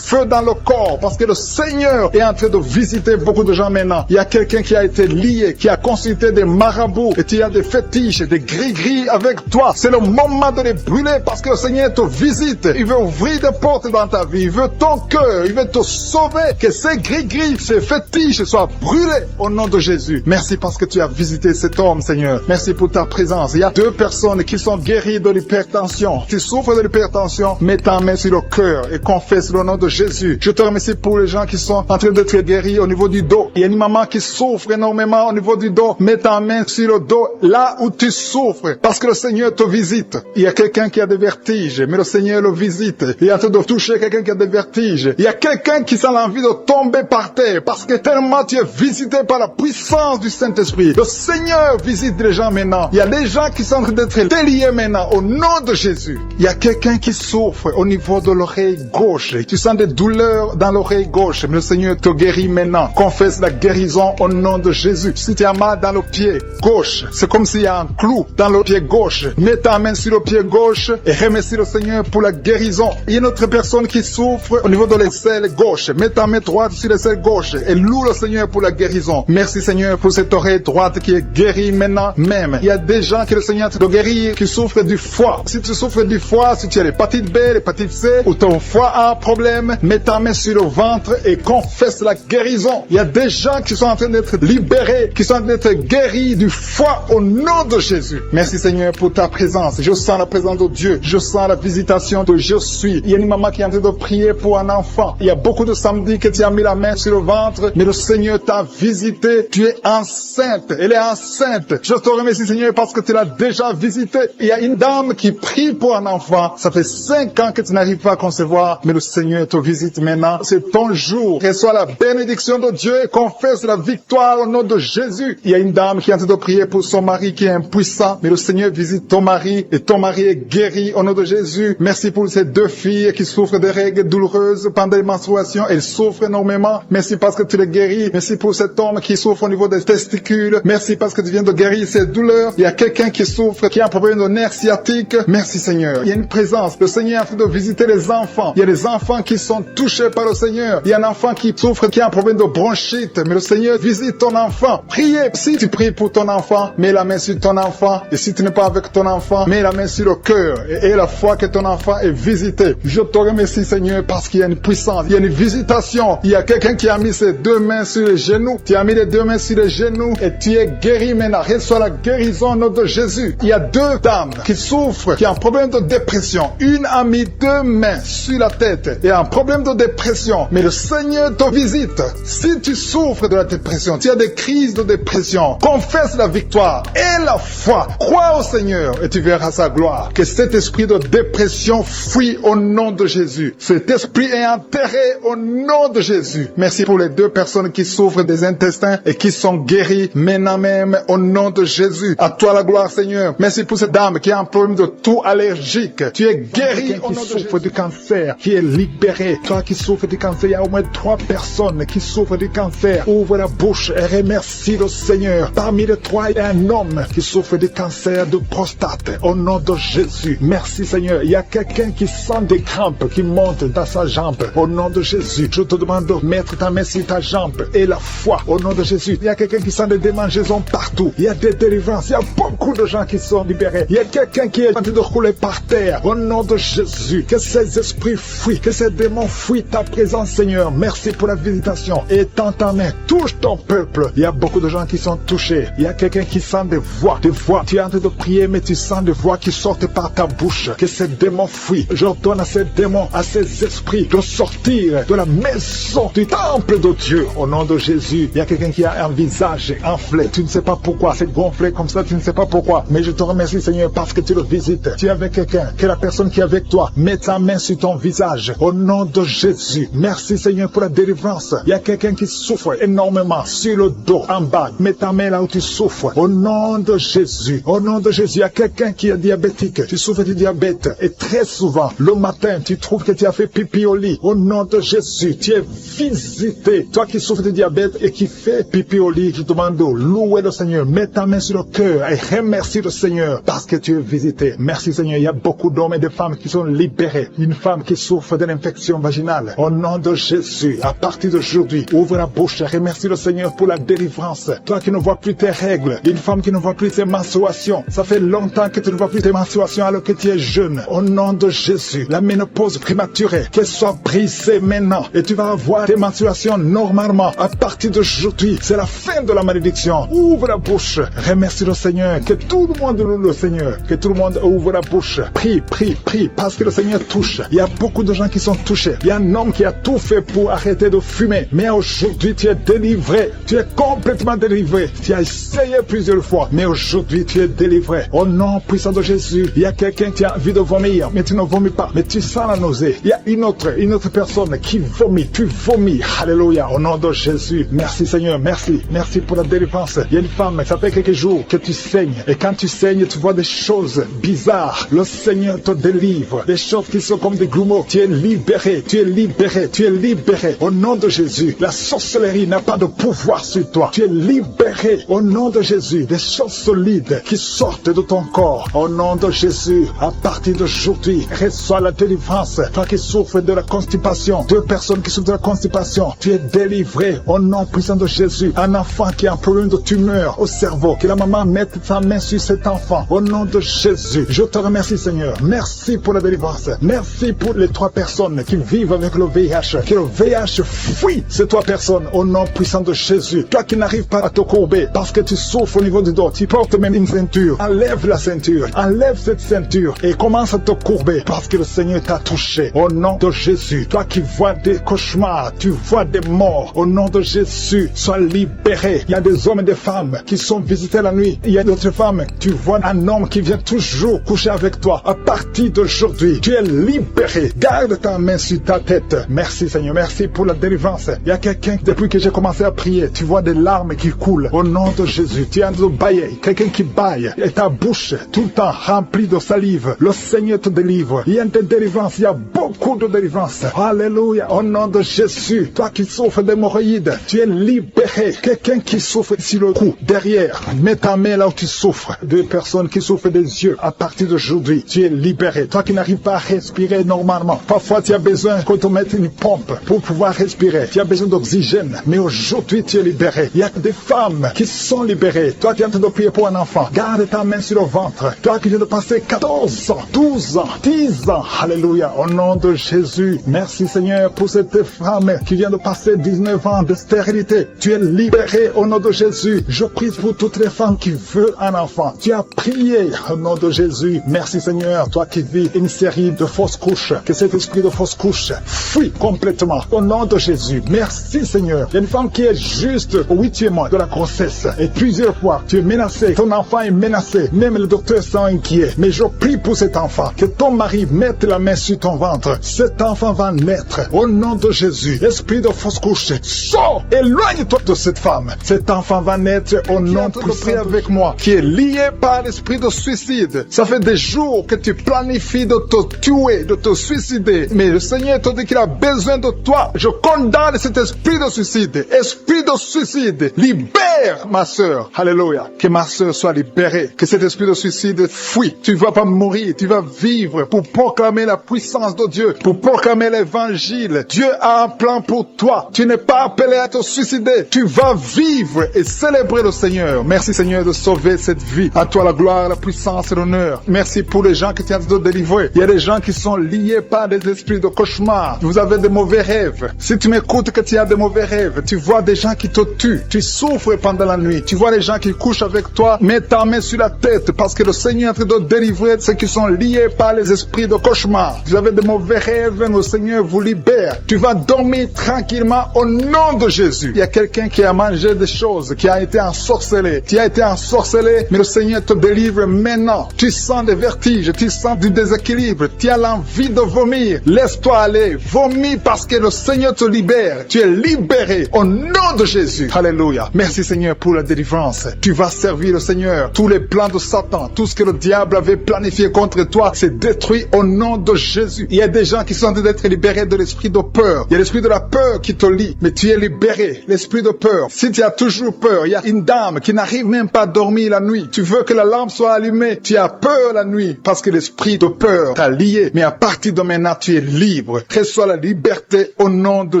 dans le corps parce que le Seigneur est en train de visiter beaucoup de gens maintenant. Il y a quelqu'un qui a été lié, qui a consulté des marabouts et tu as des fétiches, des gris-gris avec toi. C'est le moment de les brûler parce que le Seigneur te visite. Il veut ouvrir des portes dans ta vie. Il veut ton cœur. Il veut te sauver. Que ces gris-gris, ces fétiches soient brûlés au nom de Jésus. Merci parce que tu as visité cet homme, Seigneur. Merci pour ta présence. Il y a 2 personnes qui sont guéries de l'hypertension. Tu souffres de l'hypertension, mets ta main sur le cœur et confesse le nom de Jésus. Je te remercie pour les gens qui sont en train d'être guéris au niveau du dos. Il y a une maman qui souffre énormément au niveau du dos. Mets ta main sur le dos là où tu souffres parce que le Seigneur te visite. Il y a quelqu'un qui a des vertiges, mais le Seigneur le visite. Il est en train de toucher quelqu'un qui a des vertiges. Il y a quelqu'un qui sent l'envie de tomber par terre parce que tellement tu es visité par la puissance du Saint-Esprit. Le Seigneur visite les gens maintenant. Il y a des gens qui sont en train d'être déliés maintenant au nom de Jésus. Il y a quelqu'un qui souffre au niveau de l'oreille gauche. Tu sens des douleurs dans l'oreille gauche, mais le Seigneur te guérit maintenant. Confesse la guérison au nom de Jésus. Si tu as mal dans le pied gauche, c'est comme s'il y a un clou dans le pied gauche. Mets ta main sur le pied gauche et remercie le Seigneur pour la guérison. Il y a une autre personne qui souffre au niveau de l'aisselle gauche. Mets ta main droite sur l'aisselle gauche et loue le Seigneur pour la guérison. Merci Seigneur pour cette oreille droite qui est guérie maintenant même. Il y a des gens que le Seigneur te guérit qui souffrent du foie. Si tu souffres du foie, si tu as l'hépatite B, l'hépatite C ou ton foie a un problème, mets ta main sur le ventre et confesse la guérison. Il y a des gens qui sont en train d'être libérés, qui sont en train d'être guéris du foie au nom de Jésus. Merci Seigneur pour ta présence. Je sens la présence de Dieu. Je sens la visitation de je suis. Il y a une maman qui est en train de prier pour un enfant. Il y a beaucoup de samedis que tu as mis la main sur le ventre, mais le Seigneur t'a visité. Tu es enceinte. Elle est enceinte. Je te remercie Seigneur parce que tu l'as déjà visité. Il y a une dame qui prie pour un enfant. Ça fait 5 ans que tu n'arrives pas à concevoir, mais le Seigneur te visite maintenant. C'est ton jour. Reçois la bénédiction de Dieu et confesse la victoire au nom de Jésus. Il y a une dame qui est en train de prier pour son mari qui est impuissant, mais le Seigneur visite ton mari et ton mari est guéri au nom de Jésus. Merci pour ces 2 filles qui souffrent de règles douloureuses pendant les menstruations. Elles souffrent énormément. Merci parce que tu les guéris. Merci pour cet homme qui souffre au niveau des testicules. Merci parce que tu viens de guérir ces douleurs. Il y a quelqu'un qui souffre, qui a un problème de nerf sciatique. Merci Seigneur. Il y a une présence. Le Seigneur est en train de visiter les enfants. Il y a des enfants qui sont touchés par le Seigneur. Il y a un enfant qui souffre, qui a un problème de bronchite. Mais le Seigneur visite ton enfant. Priez. Si tu pries pour ton enfant, mets la main sur ton enfant. Et si tu n'es pas avec ton enfant, mets la main sur le cœur. Et la foi que ton enfant est visité. Je te remercie Seigneur parce qu'il y a une puissance. Il y a une visitation. Il y a quelqu'un qui a mis ses 2 mains sur les genoux. Tu as mis les 2 mains sur les genoux et tu es guéri maintenant. Reçois la guérison au nom de Jésus. Il y a 2 dames qui souffrent, qui ont un problème de dépression. Une a mis 2 mains sur la tête et a un problème de dépression. Mais le Seigneur te visite. Si tu souffres de la dépression, tu as des crises de dépression, confesse la victoire et la foi. Crois au Seigneur et tu verras sa gloire. Que cet esprit de dépression fuit au nom de Jésus. Cet esprit est enterré au nom de Jésus. Merci pour les 2 personnes qui souffrent des intestins et qui sont guéries maintenant même au nom de Jésus. À toi la gloire Seigneur. Merci pour cette dame qui a un problème de toux allergique. Tu es guéri au nom de Jésus. Qui souffre du cancer, qui est libéré. Toi qui souffres du cancer, il y a au moins 3 personnes qui souffrent du cancer. Ouvre la bouche et remercie le Seigneur. Parmi les 3, il y a un homme qui souffre du cancer de prostate. Au nom de Jésus. Merci Seigneur. Il y a quelqu'un qui sent des crampes qui montent dans sa jambe. Au nom de Jésus, je te demande de mettre ta main sur ta jambe et la foi. Au nom de Jésus, il y a quelqu'un qui sent des démangeaisons partout. Il y a des délivrances. Il y a beaucoup de gens qui sont libérés. Il y a quelqu'un qui est en train de rouler par terre. Au nom de Jésus, que ces esprits fuient, que ces démons fuient ta présence, Seigneur. Merci pour la visitation. Étends ta main, touche ton peuple. Il y a beaucoup de gens qui sont touchés. Il y a quelqu'un qui sent des voix. Tu es en train de prier, mais tu sens des voix qui sortent par ta bouche. Que ces démons fuient. J'ordonne à ces démons, à ces esprits de sortir de la maison du temple de Dieu. Au nom de Jésus, il y a quelqu'un qui a un visage enflé. Tu ne sais pas pourquoi. C'est gonflé comme ça, tu ne sais pas pourquoi. Mais je te remercie, Seigneur, parce que tu le visites. Tu es avec quelqu'un, que la personne qui est avec toi met ta main sur ton visage. Au nom de Jésus. Merci, Seigneur, pour la délivrance. Il y a quelqu'un qui souffre énormément sur le dos, en bas. Mets ta main là où tu souffres. Au nom de Jésus. Au nom de Jésus. Il y a quelqu'un qui est diabétique. Tu souffres du diabète. Et très souvent, le matin, tu trouves que tu as fait pipi au lit. Au nom de Jésus, tu es visité. Toi qui souffres du diabète et qui fais pipi au lit, je te demande de louer le Seigneur. Mets ta main sur le cœur et remercie le Seigneur parce que tu es visité. Merci, Seigneur. Il y a beaucoup d'hommes et de femmes qui sont libérés. Une femme qui souffre d'une infection vaginale. Au nom de Jésus, à partir d'aujourd'hui, ouvre la bouche et remercie le Seigneur pour la délivrance. Toi qui ne vois plus tes règles, une femme qui ne voit plus tes menstruations. Ça fait longtemps que tu ne vois plus tes menstruations alors que tu es jeune. Au nom de Jésus, la ménopause prématurée, qu'elle soit brisée maintenant. Et tu vas avoir tes menstruations normalement. À partir d'aujourd'hui, c'est la fin de la malédiction. Ouvre la bouche. Remercie le Seigneur. Que tout le monde loue le Seigneur. Que tout le monde ouvre la bouche. Prie, prie, prie. Parce que le Seigneur touche. Il y a beaucoup de gens qui sont touchés. Il y a un homme qui a tout fait pour arrêter de fumer. Mais aujourd'hui, tu es délivré. Tu es complètement délivré. Tu as essayé plusieurs fois. Mais aujourd'hui, tu es délivré. Au nom puissant de Jésus, il y a quelqu'un qui a envie de vomir. Mais tu ne vomis pas. Mais tu sens la nausée. Il y a une autre personne qui vomit. Tu vomis. Alléluia. Au nom de Jésus. Merci Seigneur. Merci. Merci pour la délivrance. Il y a une femme, ça fait quelques jours que tu saignes. Et quand tu saignes, tu vois des choses bizarres. Le Seigneur te délivre. Des choses qui sont comme des grumeaux. Tu es libéré. Tu es libéré. Tu es libéré. Au nom de Jésus. La sorcellerie n'a pas de pouvoir sur toi. Tu es libéré. Au nom de Jésus. Des choses solides qui sortent de ton corps. Au nom de Jésus. À partir d'aujourd'hui, reçois la délivrance. Toi qui souffres de la constipation. Deux personnes qui souffrent de la constipation. Tu es délivré. Au nom puissant de Jésus. Un enfant qui a un problème de tumeur au cerveau. Que la maman mette sa main sur cet enfant. Au nom de Jésus. Je te remercie Seigneur. Merci pour la délivrance. Merci pour les 3 personnes qui vivent avec le VIH. Que le VIH fuit ces 3 personnes. Au nom puissant de Jésus. Toi qui n'arrives pas à te courber parce que tu souffres au niveau du dos. Tu portes même une ceinture. Enlève la ceinture. Enlève cette ceinture. Et commence à te courber parce que le Seigneur t'a touché. Au nom de Jésus. Toi qui vois des cauchemars. Tu vois des morts. Au nom de Jésus. Sois libéré. Il y a des hommes et des femmes qui sont visités la nuit. Il y a d'autres femmes. Tu vois un homme qui vient toujours coucher avec toi. À partir d'aujourd'hui, tu es libéré. Garde ta main sur ta tête. Merci Seigneur. Merci pour la délivrance. Il y a quelqu'un, depuis que j'ai commencé à prier, tu vois des larmes qui coulent. Au nom de Jésus. Tu es en train de bailler. Quelqu'un qui baille. Et ta bouche, tout le temps, remplie de salive. Le Seigneur te délivre. Il y a des délivrances. Il y a beaucoup de délivrances. Alléluia. Au nom de Jésus. Toi qui souffres d'hémorroïdes, tu es libéré. Quelqu'un qui souffre sur le cou, derrière, mets ta main là où tu souffres. 2 personnes qui souffrent des yeux, à partir d'aujourd'hui, tu es libéré. Toi qui n'arrives pas à respirer normalement, parfois tu as besoin qu'on te mette une pompe pour pouvoir respirer. Tu as besoin d'oxygène, mais aujourd'hui tu es libéré. Il y a des femmes qui sont libérées. Toi qui es en train de prier pour un enfant, garde ta main sur le ventre. Toi qui viens de passer 14 ans, 12 ans, 10 ans, alléluia, au nom de Jésus. Merci Seigneur pour cette femme qui vient de passer 19 ans de stérilité. Tu es libéré au nom de Jésus. Je prie pour toutes les femmes qui veulent un enfant. Tu as prié au nom de Jésus. Merci Seigneur. Toi qui vis une série de fausses couches, que cet esprit de fausses couches fuit complètement au nom de Jésus. Merci Seigneur. Il y a une femme qui est juste au 8e mois de la grossesse et plusieurs fois tu es menacé. Ton enfant est menacé. Même le docteur sont inquiets. Mais je prie pour cet enfant. Que ton mari mette la main sur ton ventre. Cet enfant va naître au nom de Jésus. Esprit de fausse couche, sors, éloigne-toi de cette femme. Cet enfant va naître au nom de prier avec moi, qui est lié par l'esprit de suicide. Ça fait des jours que tu planifies de te tuer, de te suicider. Mais le Seigneur te dit qu'il a besoin de toi. Je condamne cet esprit de suicide. Esprit de suicide, libère ma soeur. Alléluia. Que ma soeur soit libérée. Que cet esprit de suicide fuit. Tu ne vas pas mourir, tu vas vivre pour proclamer la puissance de Dieu, pour proclamer l'évangile. Dieu a un plan pour toi. Tu n'es pas appelé à te suicider. Tu vas vivre et célébrer le Seigneur. Merci Seigneur de sauver cette vie. À toi la gloire, la puissance et l'honneur. Merci pour les gens que tu as de délivrer. Il y a des gens qui sont liés par des esprits de cauchemar. Vous avez de mauvais rêves. Si tu m'écoutes que tu as de mauvais rêves, tu vois des gens qui te tuent. Tu souffres pendant la nuit. Tu vois des gens qui couchent avec toi. Mets ta main sur la tête parce que le Seigneur est en train de délivrer ceux qui sont liés par les esprits de cauchemar. Vous avez de mauvais rêves, le Seigneur vous libère. Tu vas dormir tranquillement au nom de Jésus. Il y a quelqu'un qui a mangé des choses, qui a été ensorcelé. Tu as été ensorcelé, mais le Seigneur te délivre maintenant. Tu sens des vertiges, tu sens du déséquilibre, tu as l'envie de vomir. Laisse-toi aller, vomis parce que le Seigneur te libère. Tu es libéré au nom de Jésus. Alléluia. Merci Seigneur pour la délivrance. Tu vas servir le Seigneur. Tous les plans de Satan, tout ce que le diable avait planifié contre toi, c'est détruit au nom de Jésus. Il y a des gens qui sont en train d'être libérés de l'esprit de peur. Il y a l'esprit de la peur qui te lie, mais tu es libéré. L'esprit de peur. Si tu as toujours peur, il y a une dame qui n'arrive même pas à dormir la nuit. Tu veux que la lampe soit allumée. Tu as peur la nuit parce que l'esprit de peur t'a lié. Mais à partir de maintenant, tu es libre. Reçois la liberté au nom de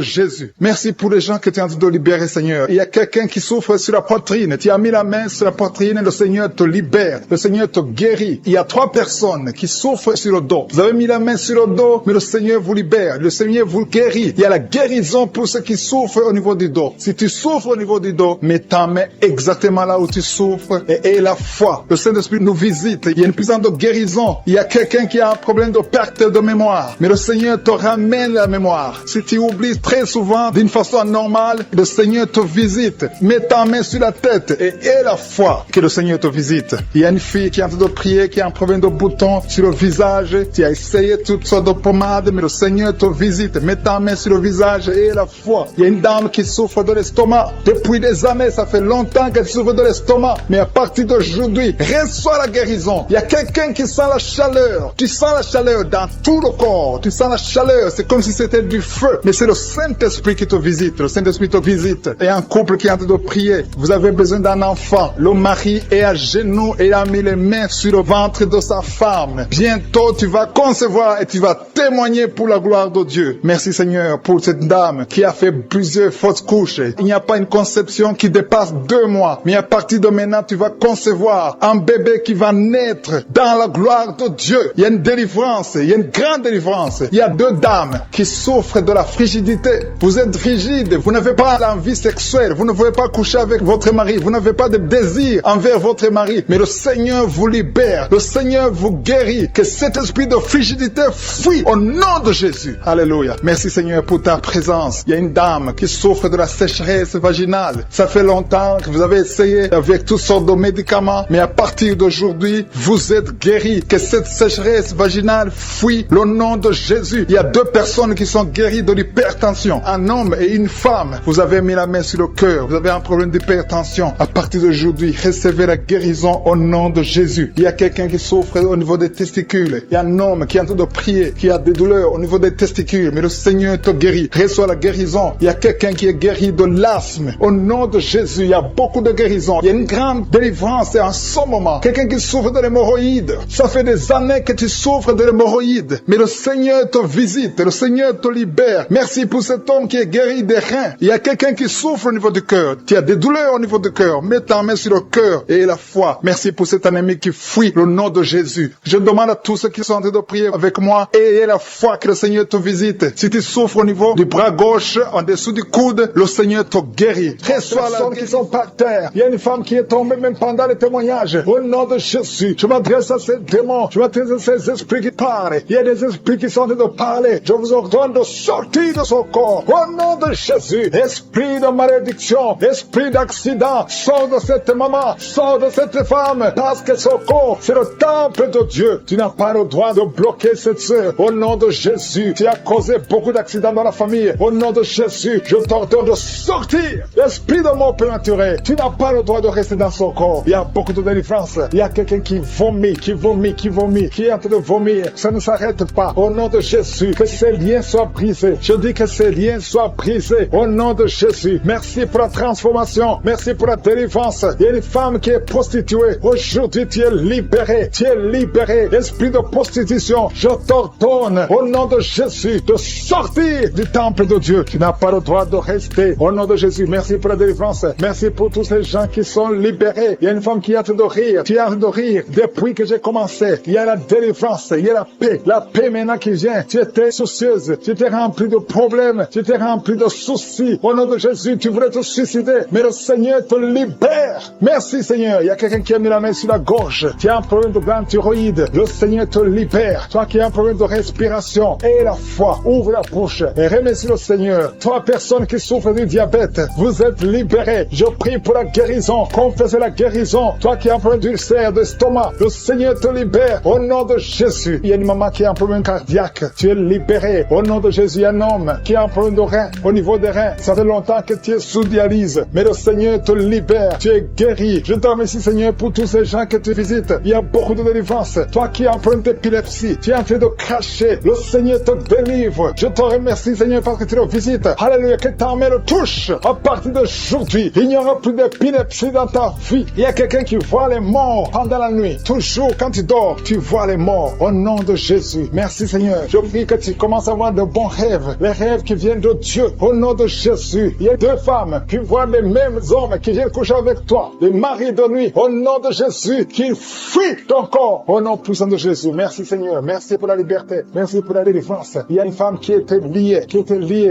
Jésus. Merci pour les gens que tu es en train de libérer, Seigneur. Il y a quelqu'un qui souffre sur la poitrine. Tu as mis la main sur la poitrine et le Seigneur te libère. Le Seigneur te guérit. Il y a 3 personnes qui souffrent sur le dos. Vous avez mis la main sur le dos, mais le Seigneur vous libère. Le Seigneur vous guérit. Il y a la guérison pour ceux qui souffrent au niveau du dos. Si tu souffres au niveau du dos, mets ta main exactement là où tu souffres et aie la foi. Le Saint-Esprit nous visite. Il y a une puissance de guérison. Il y a quelqu'un qui a un problème de perte de mémoire. Mais le Seigneur te ramène la mémoire. Si tu oublies très souvent d'une façon normale, le Seigneur te visite. Mets ta main sur la tête et aie la foi que le Seigneur te visite. Il y a une fille qui est en train de prier, qui a un problème de bouton sur le visage. Tu as essayé toutes sortes de pommades, mais le Seigneur te visite. Mets ta main sur le visage et aie la foi. Il y a une dame qui souffre de l'estomac. Depuis des années, ça fait longtemps qu'elle souffre de l'estomac. Mais à partir d'aujourd'hui, reçois la guérison. Il y a quelqu'un qui sent la chaleur. Tu sens la chaleur dans tout le corps. Tu sens la chaleur. C'est comme si c'était du feu. Mais c'est le Saint-Esprit qui te visite. Le Saint-Esprit te visite. Et un couple qui est en train de prier. Vous avez besoin d'un enfant. Le mari est à genoux et a mis les mains sur le ventre de sa femme. Bientôt, tu vas concevoir et tu vas témoigner pour la gloire de Dieu. Merci Seigneur pour cette dame qui a fait plusieurs fausses couches. Il n'y a pas une conception qui dépasse 2 mois. Mais à partir de maintenant, tu vas concevoir un bébé qui va naître dans la gloire de Dieu. Il y a une délivrance. Il y a une grande délivrance. Il y a 2 dames qui souffrent de la frigidité. Vous êtes frigide. Vous n'avez pas l'envie sexuelle. Vous ne pouvez pas coucher avec votre mari. Vous n'avez pas de désir envers votre mari. Mais le Seigneur vous libère. Le Seigneur vous guérit. Que cet esprit de frigidité fuit au nom de Jésus. Alléluia. Merci Seigneur pour ta présence. Il y a une dame qui souffre de la sécheresse vaginale. Ça fait longtemps que vous avez essayé avec toutes sortes de médicaments. Mais à partir d'aujourd'hui, vous êtes guéris. Que cette sécheresse vaginale fuit le nom de Jésus. Il y a 2 personnes qui sont guéries de l'hypertension. Un homme et une femme. Vous avez mis la main sur le cœur. Vous avez un problème d'hypertension. À partir d'aujourd'hui, recevez la guérison au nom de Jésus. Il y a quelqu'un qui souffre au niveau des testicules. Il y a un homme qui est en train de prier, qui a des douleurs au niveau des testicules. Mais le Seigneur te guérit. Reçois la guérison. Il y a quelqu'un qui est guéri de l'asthme. Au nom de Jésus, il y a beaucoup de guérisons. Il y a une grande délivrance en ce moment. Quelqu'un qui souffre de l'hémorroïde. Ça fait des années que tu souffres de l'hémorroïde. Mais le Seigneur te visite. Le Seigneur te libère. Merci pour cet homme qui est guéri des reins. Il y a quelqu'un qui souffre au niveau du cœur. Tu as des douleurs au niveau du cœur. Mets ta main sur le cœur et la foi. Merci pour cet ennemi qui fuit le nom de Jésus. Je demande à tous ceux qui sont en train de prier avec moi, ayez la foi que le Seigneur te visite. Si tu souffres au niveau du bras gauche, en dessous du coude, le Seigneur te guérit. Reçois la personne qui sont par terre. Il y a une femme qui est tombée même pendant les témoignages. Au nom de Jésus, je m'adresse à ces démons. Je m'adresse à ces esprits qui parlent. Il y a des esprits qui sont en train de parler. Je vous ordonne de sortir de son corps. Au nom de Jésus, esprit de malédiction, esprit d'accident, sors de cette maman, sors de cette femme, parce que son corps, c'est le temple de Dieu. Tu n'as pas le droit de bloquer cette sœur. Au nom de Jésus, tu as causé beaucoup d'accidents dans la famille. Au nom de Jésus, je t'ordonne de sortir. Esprit de mort prématuré, tu n'as pas le droit de rester dans son corps. Il y a beaucoup de délivrance. Il y a quelqu'un qui vomit, qui est en train de vomir. Ça ne s'arrête pas. Au nom de Jésus, que ces liens soient brisés. Je dis que ces liens soient brisés. Au nom de Jésus, merci pour la transformation. Merci pour la délivrance. Il y a une femme qui est prostituée. Aujourd'hui, tu es libéré. Tu es libéré. Esprit de prostitution, je t'ordonne. Au nom nom de Jésus, de sortir du temple de Dieu. Tu n'as pas le droit de rester. Au nom de Jésus, merci pour la délivrance. Merci pour tous ces gens qui sont libérés. Il y a une femme qui a hâte de rire. Tu as hâte de rire depuis que j'ai commencé. Il y a la délivrance, il y a la paix. La paix maintenant qui vient. Tu étais soucieuse, tu étais rempli de problèmes, tu étais rempli de soucis. Au nom de Jésus, tu voulais te suicider, mais le Seigneur te libère. Merci Seigneur. Il y a quelqu'un qui a mis la main sur la gorge. Tu as un problème de glande thyroïde. Le Seigneur te libère. Toi qui as un problème de respiration, et la foi, ouvre la bouche et remercie le Seigneur. Toi, personne qui souffre du diabète, vous êtes libérés. Je prie pour la guérison. Confessez la guérison. Toi qui as un problème d'ulcère, d'estomac, le Seigneur te libère. Au nom de Jésus. Il y a une maman qui a un problème cardiaque. Tu es libéré. Au nom de Jésus, il y a un homme qui a un problème de rein, au niveau des reins. Ça fait longtemps que tu es sous dialyse, mais le Seigneur te libère. Tu es guéri. Je te remercie, Seigneur, pour tous ces gens que tu visites. Il y a beaucoup de délivrance. Toi qui as un problème d'épilepsie, tu es en train de cracher. Le Seigneur te délivre. Je te remercie, Seigneur, parce que tu le visites. Alléluia, que ta main le touche. À partir d'aujourd'hui, il n'y aura plus d'épilepsie dans ta vie. Il y a quelqu'un qui voit les morts pendant la nuit. Toujours quand tu dors, tu vois les morts. Au nom de Jésus. Merci, Seigneur. Je prie que tu commences à avoir de bons rêves. Les rêves qui viennent de Dieu. Au nom de Jésus. Il y a deux femmes qui voient les mêmes hommes qui viennent coucher avec toi. Les maris de nuit. Au nom de Jésus. Qu'ils fuient ton corps. Au nom puissant de Jésus. Merci, Seigneur. Merci pour la liberté. Merci pour la délivrance. Il y a une femme qui était liée,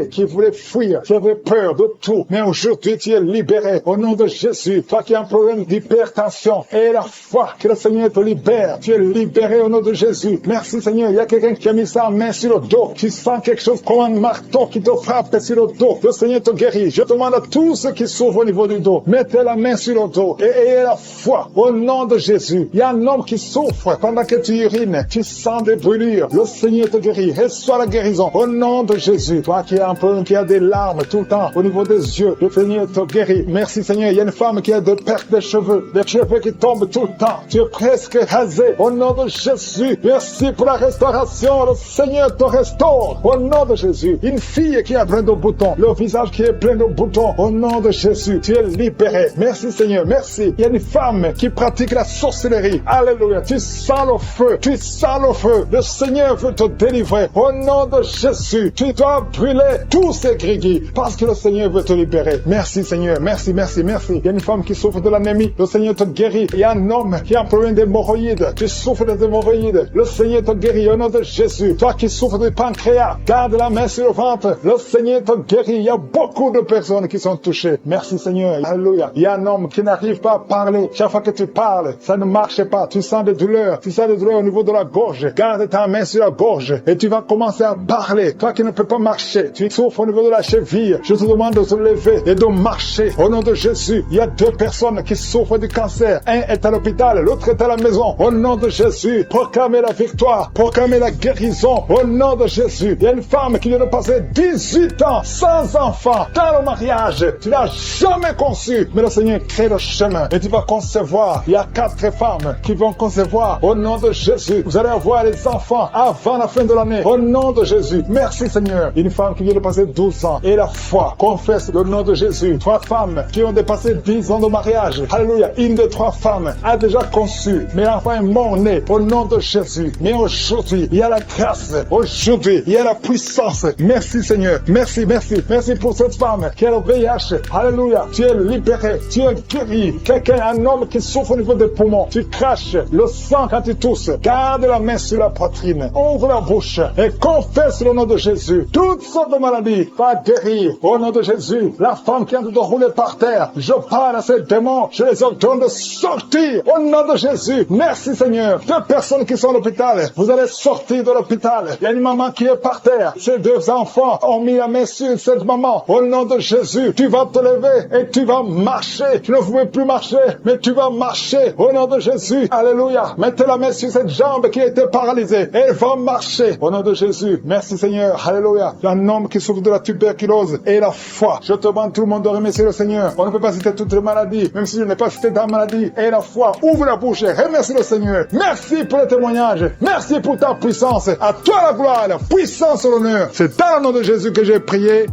qui voulait fuir, qui avait peur de tout. Mais aujourd'hui, tu es libéré. Au nom de Jésus. Toi qui as un problème d'hypertension. Et la foi que le Seigneur te libère. Tu es libéré au nom de Jésus. Merci, Seigneur. Il y a quelqu'un qui a mis sa main sur le dos. Tu sens quelque chose comme un marteau qui te frappe sur le dos. Le Seigneur te guérit. Je demande à tous ceux qui souffrent au niveau du dos, mettez la main sur le dos et ayez la foi au nom de Jésus. Il y a un homme qui souffre pendant que tu urines. Tu sens des brûlures. Le Seigneur te guérit. Reçois la guérison au nom de Jésus. Toi qui as un peu, qui a des larmes tout le temps au niveau des yeux, le Seigneur te guérit. Merci, Seigneur. Il y a une femme qui a de perte de cheveux, des cheveux qui tombent tout le temps. Tu es presque rasé au nom de Jésus. Merci pour la restauration. Le Seigneur te restaure au nom de Jésus. Une fille qui a plein de boutons, le visage qui est plein de boutons, au nom de Jésus, tu es libéré. Merci, Seigneur. Merci. Il y a une femme qui pratique la sorcellerie. Alléluia. Tu sens le feu. Tu sens le feu. Le Seigneur veut te délivrer. Au nom de Jésus, tu dois brûler tous ces grigis parce que le Seigneur veut te libérer. Merci, Seigneur. Merci, merci, merci. Il y a une femme qui souffre de l'anémie. Le Seigneur te guérit. Il y a un homme qui a un problème d'hémorroïdes. Tu souffres des hémorroïdes. Le Seigneur te guérit au nom de Jésus. Toi qui souffres du pancréas, garde la main sur le ventre. Le Seigneur te guérit. Il y a beaucoup de personnes qui sont touchées. Merci, Seigneur. Alléluia. Il y a un homme qui n'arrive pas à parler. Chaque fois que tu parles, ça ne marche pas. Tu sens des douleurs. Tu sens des douleurs au niveau de la gorge. Garde ta main sur la gorge et tu vas commencer à parler. Toi qui ne peux pas marcher, tu souffres au niveau de la cheville. Je te demande de te lever et de marcher. Au nom de Jésus, il y a deux personnes qui souffrent du cancer. Un est à l'hôpital, l'autre est à la maison. Au nom de Jésus, proclamez la victoire, proclamez la guérison. Au nom de Jésus, il y a une femme qui vient de passer 18 ans sans enfant dans le mariage. Tu n'as jamais conçu, mais le Seigneur crée le chemin et tu vas concevoir. Il y a 4 femmes qui vont concevoir. Au nom de Jésus, vous allez avoir les enfants avant la fin de l'année. Au nom de Jésus, merci Seigneur. Une femme qui vient de passer 12 ans et la foi confesse le nom de Jésus. 3 femmes qui ont dépassé 10 ans de mariage. Alléluia. Une des 3 femmes a déjà conçu, mais l'enfant est mort-né. Au nom de Jésus. Mais aujourd'hui, il y a la grâce. Aujourd'hui, il y a la puissance. Merci Seigneur. Merci, merci. Merci pour cette femme qui a le VIH. Alléluia. Tu es libéré. Tu es guéri. Quelqu'un, un homme qui souffre au niveau des poumons. Tu craches le sang quand tu tousses. Garde la main sur la poitrine. Ouvre la bouche et confesse le nom de Jésus. Toutes sortes de maladies va guérir. Au nom de Jésus. La femme qui est en train de rouler par terre. Je parle à ces démons. Je les ordonne de sortir. Au nom de Jésus. Merci Seigneur. 2 personnes qui sont à l'hôpital. Vous allez sortir de l'hôpital. Il y a une maman qui est par terre. Ces 2 enfants ont mis la main sur cette maman. Au nom de Jésus. Tu vas te lever et tu vas marcher. Tu ne pouvais plus marcher, mais tu vas marcher. Au nom de Jésus. Alléluia. Mettez la main sur cette jambe qui a été paralysée. Elle va marcher. Au nom de Jésus. Merci Seigneur. Alléluia. Il y a un homme qui souffre de la tuberculose et la foi. Je te demande tout le monde de remercier le Seigneur. On ne peut pas citer toutes les maladies, même si je n'ai pas cité ta maladie. Et la foi. Ouvre la bouche et remercie le Seigneur. Merci pour le témoignage. Merci pour ta puissance. À toi la gloire, la puissance et l'honneur. C'est dans le nom de Jésus que j'ai prié.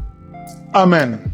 Amen.